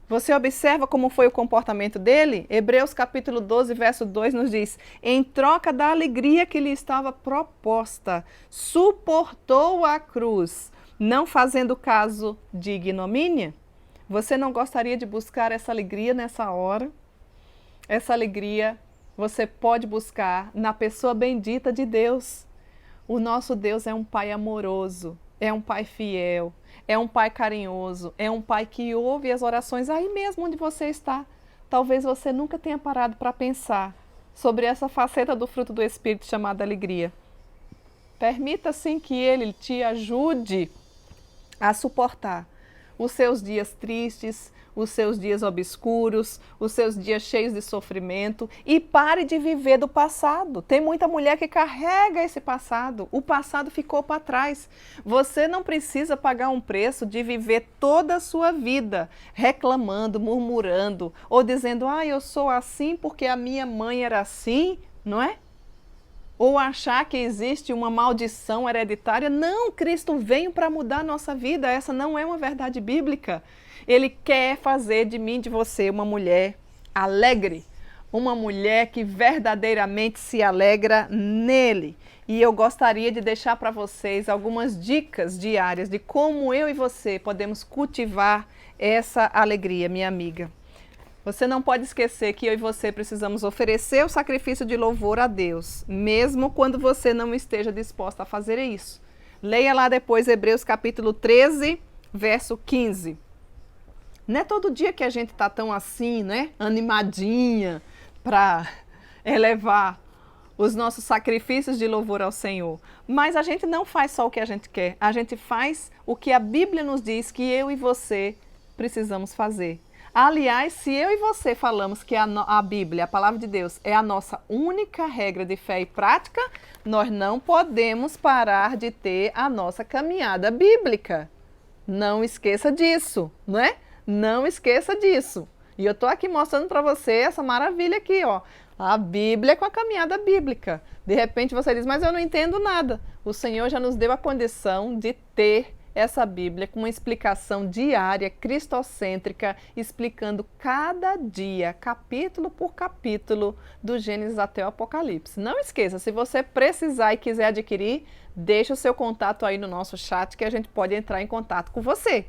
Speaker 1: Você observa como foi o comportamento dele? Hebreus capítulo 12, verso 2 nos diz: em troca da alegria que lhe estava proposta, suportou a cruz, não fazendo caso de ignomínia. Você não gostaria de buscar essa alegria nessa hora? Essa alegria você pode buscar na pessoa bendita de Deus. O nosso Deus é um Pai amoroso, é um Pai fiel, é um Pai carinhoso, é um Pai que ouve as orações aí mesmo onde você está. Talvez você nunca tenha parado para pensar sobre essa faceta do fruto do Espírito chamada alegria. Permita sim que Ele te ajude a suportar os seus dias tristes, os seus dias obscuros, os seus dias cheios de sofrimento, e pare de viver do passado. Tem muita mulher que carrega esse passado. O passado ficou para trás. Você não precisa pagar um preço de viver toda a sua vida reclamando, murmurando, ou dizendo, eu sou assim porque a minha mãe era assim, não é? Ou achar que existe uma maldição hereditária. Não, Cristo veio para mudar a nossa vida. Essa não é uma verdade bíblica. Ele quer fazer de mim, de você, uma mulher alegre. Uma mulher que verdadeiramente se alegra nele. E eu gostaria de deixar para vocês algumas dicas diárias de como eu e você podemos cultivar essa alegria, minha amiga. Você não pode esquecer que eu e você precisamos oferecer o sacrifício de louvor a Deus, mesmo quando você não esteja disposta a fazer isso. Leia lá depois Hebreus capítulo 13, verso 15. Não é todo dia que a gente está tão assim, né? Animadinha para elevar os nossos sacrifícios de louvor ao Senhor. Mas a gente não faz só o que a gente quer, a gente faz o que a Bíblia nos diz que eu e você precisamos fazer. Aliás, se eu e você falamos que a Bíblia, a palavra de Deus, é a nossa única regra de fé e prática, nós não podemos parar de ter a nossa caminhada bíblica. Não esqueça disso, não é? Não esqueça disso. E eu estou aqui mostrando para você essa maravilha aqui, ó. A Bíblia com a caminhada bíblica. De repente você diz, mas eu não entendo nada. O Senhor já nos deu a condição de ter essa Bíblia com uma explicação diária, cristocêntrica, explicando cada dia, capítulo por capítulo, do Gênesis até o Apocalipse. Não esqueça, se você precisar e quiser adquirir, deixe o seu contato aí no nosso chat que a gente pode entrar em contato com você.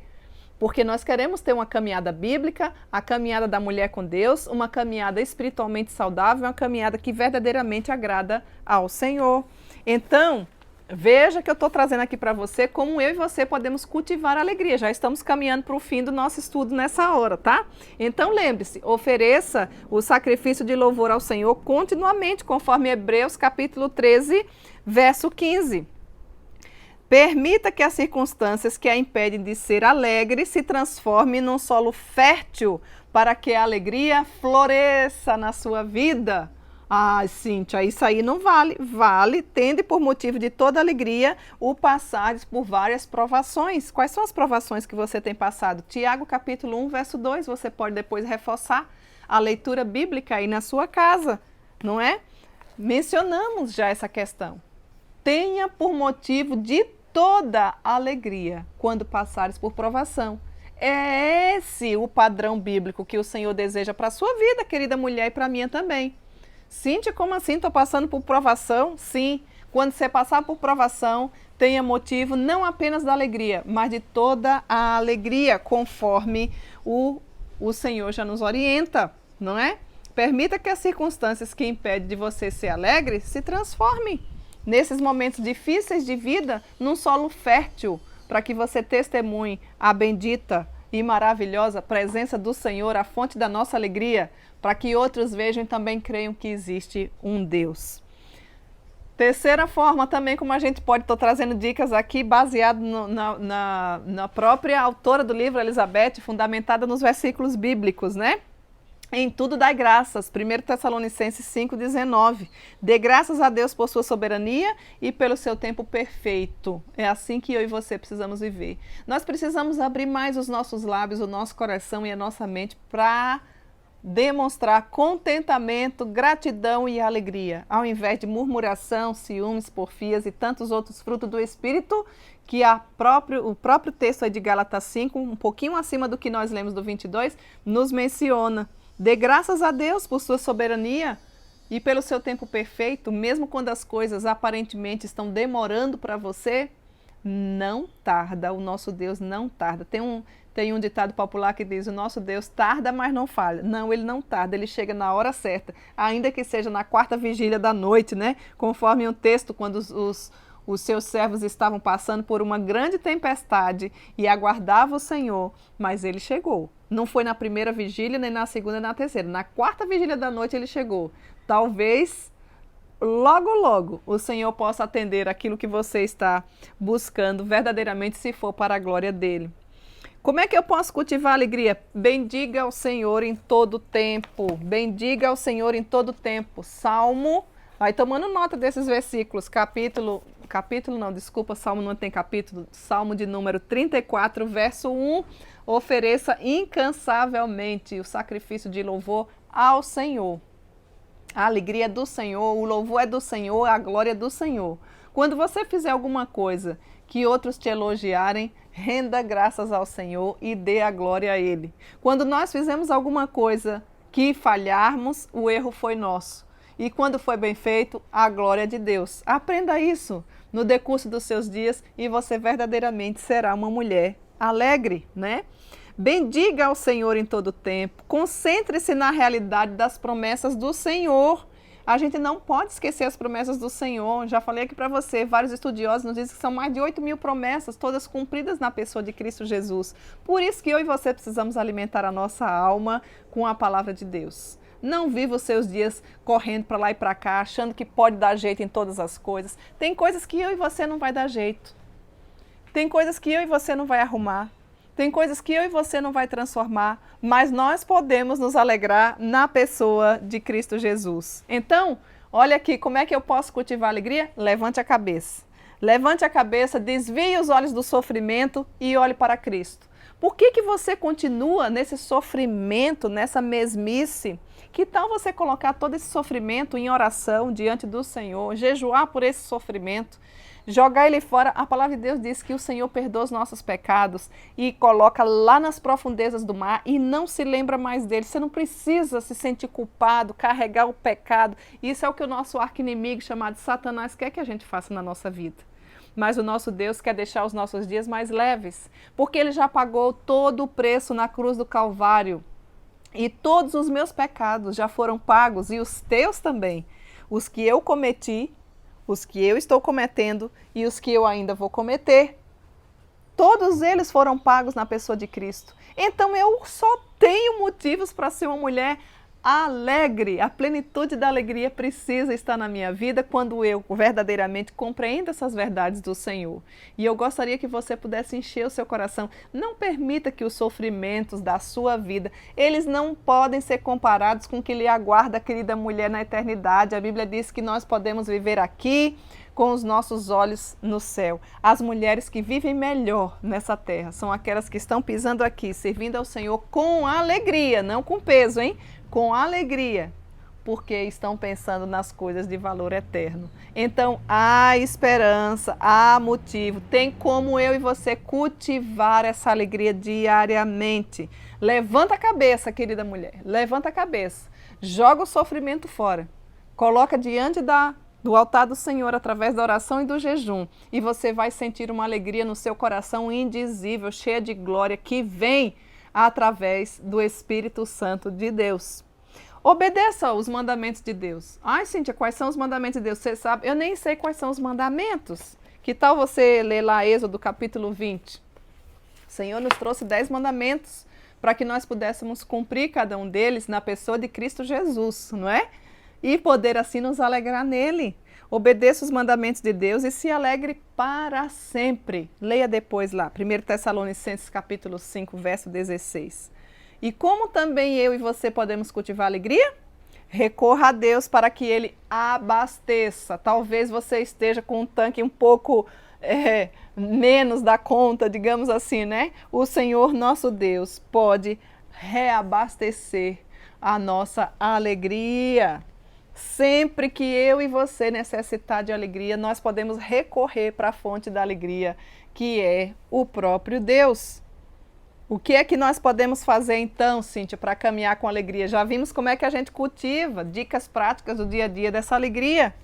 Speaker 1: Porque nós queremos ter uma caminhada bíblica, a caminhada da mulher com Deus, uma caminhada espiritualmente saudável, uma caminhada que verdadeiramente agrada ao Senhor. Então, veja que eu estou trazendo aqui para você como eu e você podemos cultivar a alegria. Já estamos caminhando para o fim do nosso estudo nessa hora, tá? Então lembre-se, ofereça o sacrifício de louvor ao Senhor continuamente, conforme Hebreus capítulo 13, verso 15. Permita que as circunstâncias que a impedem de ser alegre se transformem num solo fértil para que a alegria floresça na sua vida. Ah, Cíntia, isso aí não vale. Vale, tende por motivo de toda alegria o passares por várias provações. Quais são as provações que você tem passado? Tiago capítulo 1, verso 2, você pode depois reforçar a leitura bíblica aí na sua casa, não é? Mencionamos já essa questão. Tenha por motivo de toda alegria quando passares por provação. É esse o padrão bíblico que o Senhor deseja para a sua vida, querida mulher, e para a minha também. Cíntia, como assim? Estou passando por provação? Sim, quando você passar por provação, tenha motivo não apenas da alegria, mas de toda a alegria, conforme o Senhor já nos orienta, não é? Permita que as circunstâncias que impedem de você ser alegre se transformem nesses momentos difíceis de vida num solo fértil, para que você testemunhe a bendita e maravilhosa presença do Senhor, a fonte da nossa alegria, para que outros vejam e também creiam que existe um Deus. Terceira forma também, como a gente pode, estou trazendo dicas aqui, baseado na própria autora do livro, Elizabeth, fundamentada nos versículos bíblicos, né? Em tudo dai graças, 1 Tessalonicenses 5,19. Dê graças a Deus por sua soberania e pelo seu tempo perfeito. É assim que eu e você precisamos viver. Nós precisamos abrir mais os nossos lábios, o nosso coração e a nossa mente para demonstrar contentamento, gratidão e alegria, ao invés de murmuração, ciúmes, porfias e tantos outros frutos do Espírito que o próprio texto aí de Gálatas 5, um pouquinho acima do que nós lemos do 22, nos menciona. Dê graças a Deus por sua soberania e pelo seu tempo perfeito, mesmo quando as coisas aparentemente estão demorando para você, não tarda, o nosso Deus não tarda. Tem um ditado popular que diz, o nosso Deus tarda, mas não falha. Não, ele não tarda, ele chega na hora certa, ainda que seja na quarta vigília da noite, né? Conforme um texto, quando os seus servos estavam passando por uma grande tempestade e aguardavam o Senhor, mas ele chegou. Não foi na primeira vigília, nem na segunda, nem na terceira. Na quarta vigília da noite ele chegou. Talvez logo, logo o Senhor possa atender aquilo que você está buscando verdadeiramente, se for para a glória dele. Como é que eu posso cultivar alegria? Bendiga ao Senhor em todo tempo. Bendiga ao Senhor em todo tempo. Salmo, vai tomando nota desses versículos. Salmo não tem capítulo. Salmo de número 34, verso 1. Ofereça incansavelmente o sacrifício de louvor ao Senhor. A alegria é do Senhor, o louvor é do Senhor, a glória é do Senhor. Quando você fizer alguma coisa que outros te elogiarem, renda graças ao Senhor e dê a glória a Ele. Quando nós fizemos alguma coisa que falharmos, o erro foi nosso. E quando foi bem feito, a glória é de Deus. Aprenda isso no decurso dos seus dias e você verdadeiramente será uma mulher alegre, né? Bendiga ao Senhor em todo tempo. Concentre-se na realidade das promessas do Senhor. A gente não pode esquecer as promessas do Senhor. Já falei aqui para você, vários estudiosos nos dizem que são mais de 8.000 promessas, todas cumpridas na pessoa de Cristo Jesus. Por isso que eu e você precisamos alimentar a nossa alma com a palavra de Deus. Não viva os seus dias correndo para lá e para cá, achando que pode dar jeito em todas as coisas. Tem coisas que eu e você não vai dar jeito. Tem coisas que eu e você não vai arrumar. Tem coisas que eu e você não vai transformar, mas nós podemos nos alegrar na pessoa de Cristo Jesus. Então, olha aqui, como é que eu posso cultivar alegria? Levante a cabeça. Levante a cabeça, desvie os olhos do sofrimento e olhe para Cristo. Por que você continua nesse sofrimento, nessa mesmice? Que tal você colocar todo esse sofrimento em oração diante do Senhor, jejuar por esse sofrimento, jogar ele fora? A palavra de Deus diz que o Senhor perdoa os nossos pecados e coloca lá nas profundezas do mar e não se lembra mais dele. Você não precisa se sentir culpado, carregar o pecado. Isso é o que o nosso arqui-inimigo chamado Satanás quer que a gente faça na nossa vida. Mas o nosso Deus quer deixar os nossos dias mais leves, porque Ele já pagou todo o preço na cruz do Calvário. E todos os meus pecados já foram pagos, e os teus também. Os que eu cometi, os que eu estou cometendo e os que eu ainda vou cometer. Todos eles foram pagos na pessoa de Cristo. Então eu só tenho motivos para ser uma mulher alegre. A plenitude da alegria precisa estar na minha vida quando eu verdadeiramente compreendo essas verdades do Senhor. E eu gostaria que você pudesse encher o seu coração. Não permita que os sofrimentos da sua vida, eles não podem ser comparados com o que lhe aguarda, querida mulher, na eternidade. A Bíblia diz que nós podemos viver aqui com os nossos olhos no céu. As mulheres que vivem melhor nessa terra são aquelas que estão pisando aqui, servindo ao Senhor com alegria, não com peso, hein? Com alegria, porque estão pensando nas coisas de valor eterno. Então, há esperança, há motivo, tem como eu e você cultivar essa alegria diariamente. Levanta a cabeça, querida mulher, levanta a cabeça, joga o sofrimento fora, coloca diante do altar do Senhor através da oração e do jejum, e você vai sentir uma alegria no seu coração indizível, cheia de glória, que vem através do Espírito Santo de Deus. Obedeça os mandamentos de Deus. Ai, Cíntia, quais são os mandamentos de Deus? Você sabe? Eu nem sei quais são os mandamentos. Que tal você ler lá Êxodo capítulo 20? O Senhor nos trouxe 10 mandamentos para que nós pudéssemos cumprir cada um deles na pessoa de Cristo Jesus, não é? E poder assim nos alegrar nele. Obedeça os mandamentos de Deus e se alegre para sempre. Leia depois lá, 1 Tessalonicenses capítulo 5, verso 16. E como também eu e você podemos cultivar alegria? Recorra a Deus para que Ele abasteça. Talvez você esteja com um tanque um pouco menos da conta, digamos assim, né? O Senhor nosso Deus pode reabastecer a nossa alegria. Sempre que eu e você necessitar de alegria, nós podemos recorrer para a fonte da alegria, que é o próprio Deus. O que é que nós podemos fazer então, Cíntia, para caminhar com alegria? Já vimos como é que a gente cultiva, dicas práticas do dia a dia dessa alegria.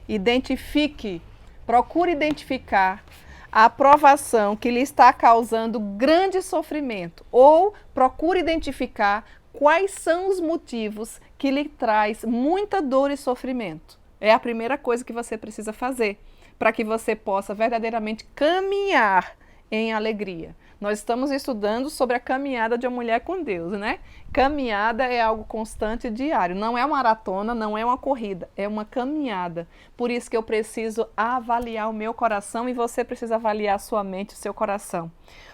Speaker 1: Identifique, procure identificar a provação que lhe está causando grande sofrimento, ou procure identificar quais são os motivos que lhe traz muita dor e sofrimento. É a primeira coisa que você precisa fazer para que você possa verdadeiramente caminhar em alegria. Nós estamos estudando sobre a caminhada de uma mulher com Deus, né? Caminhada é algo constante e diário. Não é uma maratona, não é uma corrida, é uma caminhada. Por isso que eu preciso avaliar o meu coração e você precisa avaliar a sua mente, o seu coração.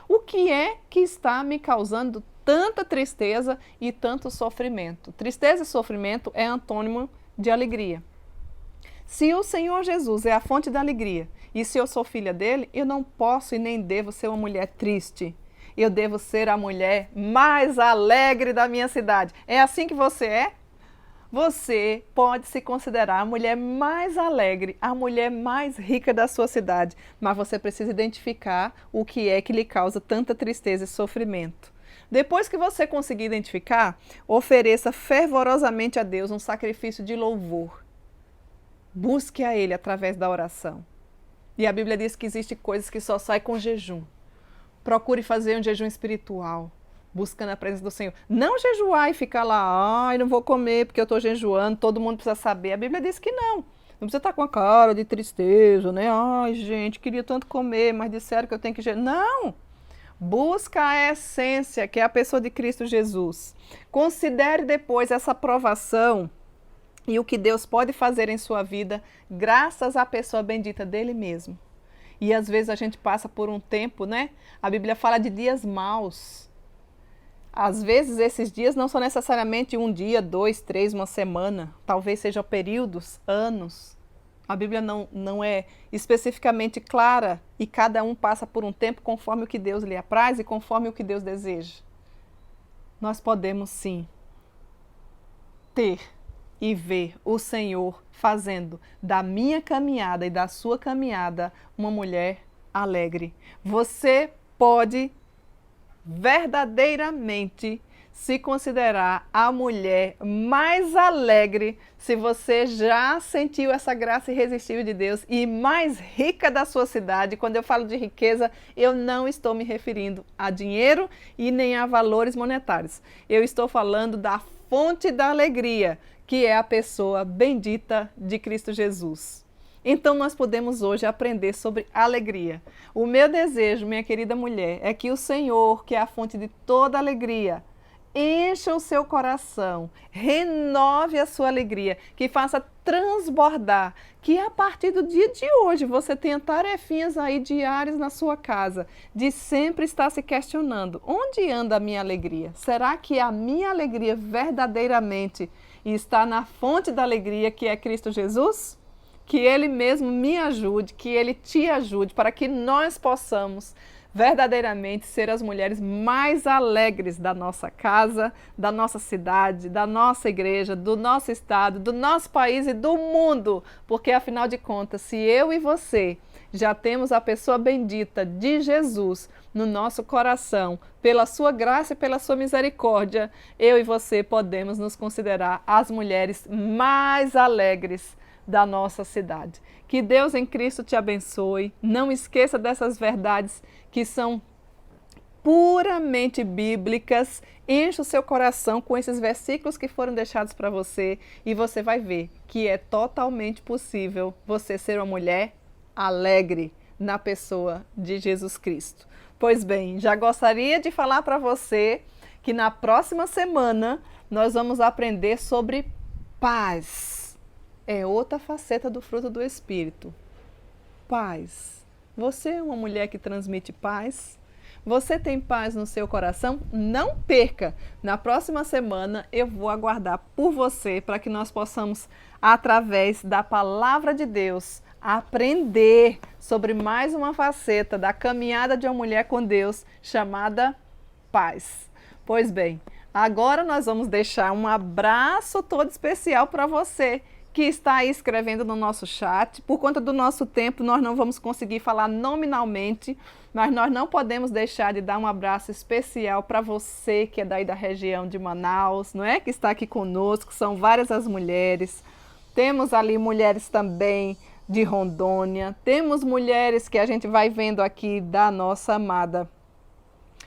Speaker 1: O que é que está me causando tanta tristeza e tanto sofrimento? Tristeza e sofrimento é antônimo de alegria. Se o Senhor Jesus é a fonte da alegria e se eu sou filha dele, eu não posso e nem devo ser uma mulher triste. Eu devo ser a mulher mais alegre da minha cidade. É assim que você é? Você pode se considerar a mulher mais alegre, a mulher mais rica da sua cidade, mas você precisa identificar o que é que lhe causa tanta tristeza e sofrimento. Depois que você conseguir identificar, ofereça fervorosamente a Deus um sacrifício de louvor. Busque a Ele através da oração. E a Bíblia diz que existem coisas que só saem com jejum. Procure fazer um jejum espiritual, buscando a presença do Senhor. Não jejuar e ficar lá, ai, não vou comer porque eu estou jejuando, todo mundo precisa saber. A Bíblia diz que não. Não precisa estar com a cara de tristeza, né? Ai, gente, queria tanto comer, mas disseram que eu tenho que jejuar. Não! Busca a essência, que é a pessoa de Cristo Jesus. Considere depois essa provação e o que Deus pode fazer em sua vida, graças à pessoa bendita dele mesmo. E às vezes a gente passa por um tempo, né? A Bíblia fala de dias maus. Às vezes esses dias não são necessariamente um dia, 2, 3, uma semana. Talvez sejam períodos, anos. A Bíblia não é especificamente clara e cada um passa por um tempo conforme o que Deus lhe apraz e conforme o que Deus deseja. Nós podemos sim ter e ver o Senhor fazendo da minha caminhada e da sua caminhada uma mulher alegre. Você pode verdadeiramente se considerar a mulher mais alegre se você já sentiu essa graça irresistível de Deus e mais rica da sua cidade. Quando eu falo de riqueza, eu não estou me referindo a dinheiro e nem a valores monetários. Eu estou falando da fonte da alegria, que é a pessoa bendita de Cristo Jesus. Então nós podemos hoje aprender sobre alegria. O meu desejo, minha querida mulher, é que o Senhor, que é a fonte de toda alegria, encha o seu coração, renove a sua alegria, que faça transbordar, que a partir do dia de hoje você tenha tarefinhas aí diárias na sua casa, de sempre estar se questionando, onde anda a minha alegria? Será que a minha alegria verdadeiramente está na fonte da alegria que é Cristo Jesus? Que Ele mesmo me ajude, que Ele te ajude, para que nós possamos verdadeiramente ser as mulheres mais alegres da nossa casa, da nossa cidade, da nossa igreja, do nosso estado, do nosso país e do mundo. Porque afinal de contas, se eu e você já temos a pessoa bendita de Jesus no nosso coração, pela sua graça e pela sua misericórdia, eu e você podemos nos considerar as mulheres mais alegres da nossa cidade. Que Deus em Cristo te abençoe. Não esqueça dessas verdades que são puramente bíblicas. Encha o seu coração com esses versículos que foram deixados para você e você vai ver que é totalmente possível você ser uma mulher alegre na pessoa de Jesus Cristo. Pois bem, já gostaria de falar para você que na próxima semana nós vamos aprender sobre paz. É outra faceta do fruto do Espírito. Paz. Você é uma mulher que transmite paz? Você tem paz no seu coração? Não perca! Na próxima semana eu vou aguardar por você para que nós possamos, através da palavra de Deus, aprender sobre mais uma faceta da caminhada de uma mulher com Deus chamada paz. Pois bem, agora nós vamos deixar um abraço todo especial para você que está aí escrevendo no nosso chat. Por conta do nosso tempo, nós não vamos conseguir falar nominalmente, mas nós não podemos deixar de dar um abraço especial para você que é daí da região de Manaus, não é? Que está aqui conosco, são várias as mulheres. Temos ali mulheres também de Rondônia, temos mulheres que a gente vai vendo aqui da nossa amada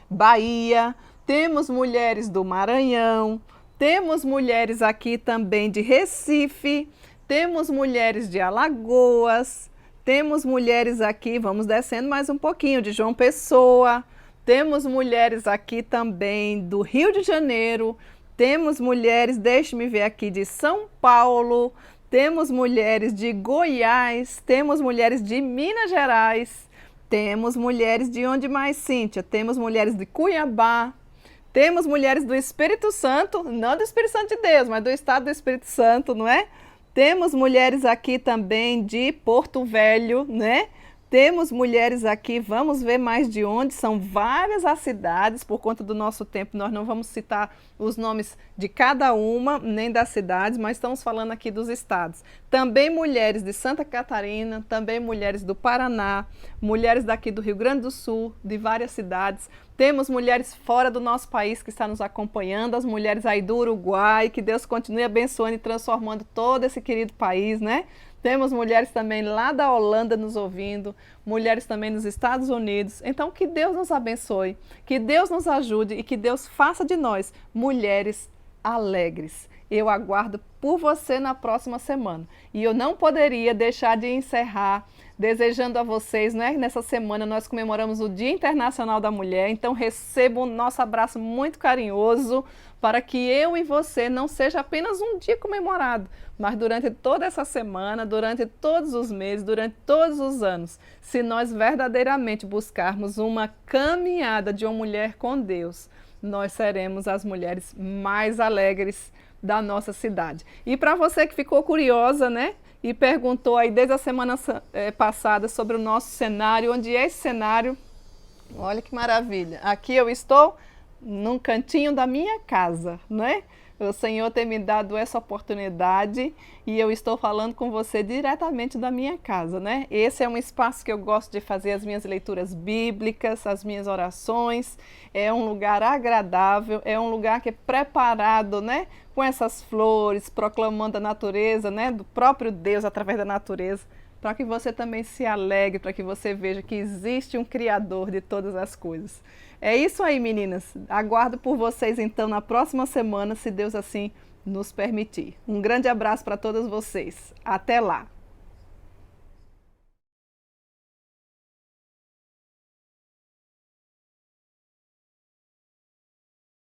Speaker 1: Bahia, temos mulheres do Maranhão, temos mulheres aqui também de Recife, temos mulheres de Alagoas, temos mulheres aqui, vamos descendo mais um pouquinho, de João Pessoa, temos mulheres aqui também do Rio de Janeiro, temos mulheres, deixe-me ver aqui, de São Paulo, temos mulheres de Goiás, temos mulheres de Minas Gerais, temos mulheres de onde mais, Cíntia? Temos mulheres de Cuiabá, temos mulheres do Espírito Santo, não do Espírito Santo de Deus, mas do estado do Espírito Santo, não é? Temos mulheres aqui também de Porto Velho, né? Temos mulheres aqui, vamos ver mais de onde, são várias as cidades, por conta do nosso tempo nós não vamos citar os nomes de cada uma, nem das cidades, mas estamos falando aqui dos estados. Também mulheres de Santa Catarina, também mulheres do Paraná, mulheres daqui do Rio Grande do Sul, de várias cidades. Temos mulheres fora do nosso país que estão nos acompanhando, as mulheres aí do Uruguai, que Deus continue abençoando e transformando todo esse querido país, né? Temos mulheres também lá da Holanda nos ouvindo, mulheres também nos Estados Unidos. Então, que Deus nos abençoe, que Deus nos ajude e que Deus faça de nós mulheres alegres. Eu aguardo por você na próxima semana. E eu não poderia deixar de encerrar desejando a vocês, né? Nessa semana nós comemoramos o Dia Internacional da Mulher, então receba o nosso abraço muito carinhoso para que eu e você não seja apenas um dia comemorado, mas durante toda essa semana, durante todos os meses, durante todos os anos, se nós verdadeiramente buscarmos uma caminhada de uma mulher com Deus, nós seremos as mulheres mais alegres da nossa cidade. E para você que ficou curiosa, né? E perguntou aí desde a semana passada sobre o nosso cenário, onde é esse cenário? Olha que maravilha. Aqui eu estou num cantinho da minha casa, né? O Senhor tem me dado essa oportunidade e eu estou falando com você diretamente da minha casa, né? Esse é um espaço que eu gosto de fazer as minhas leituras bíblicas, as minhas orações. É um lugar agradável, é um lugar que é preparado, né? Com essas flores, proclamando a natureza, né? Do próprio Deus através da natureza, para que você também se alegre, para que você veja que existe um Criador de todas as coisas. É isso aí, meninas. Aguardo por vocês então na próxima semana, se Deus assim nos permitir. Um grande abraço para todas vocês. Até lá!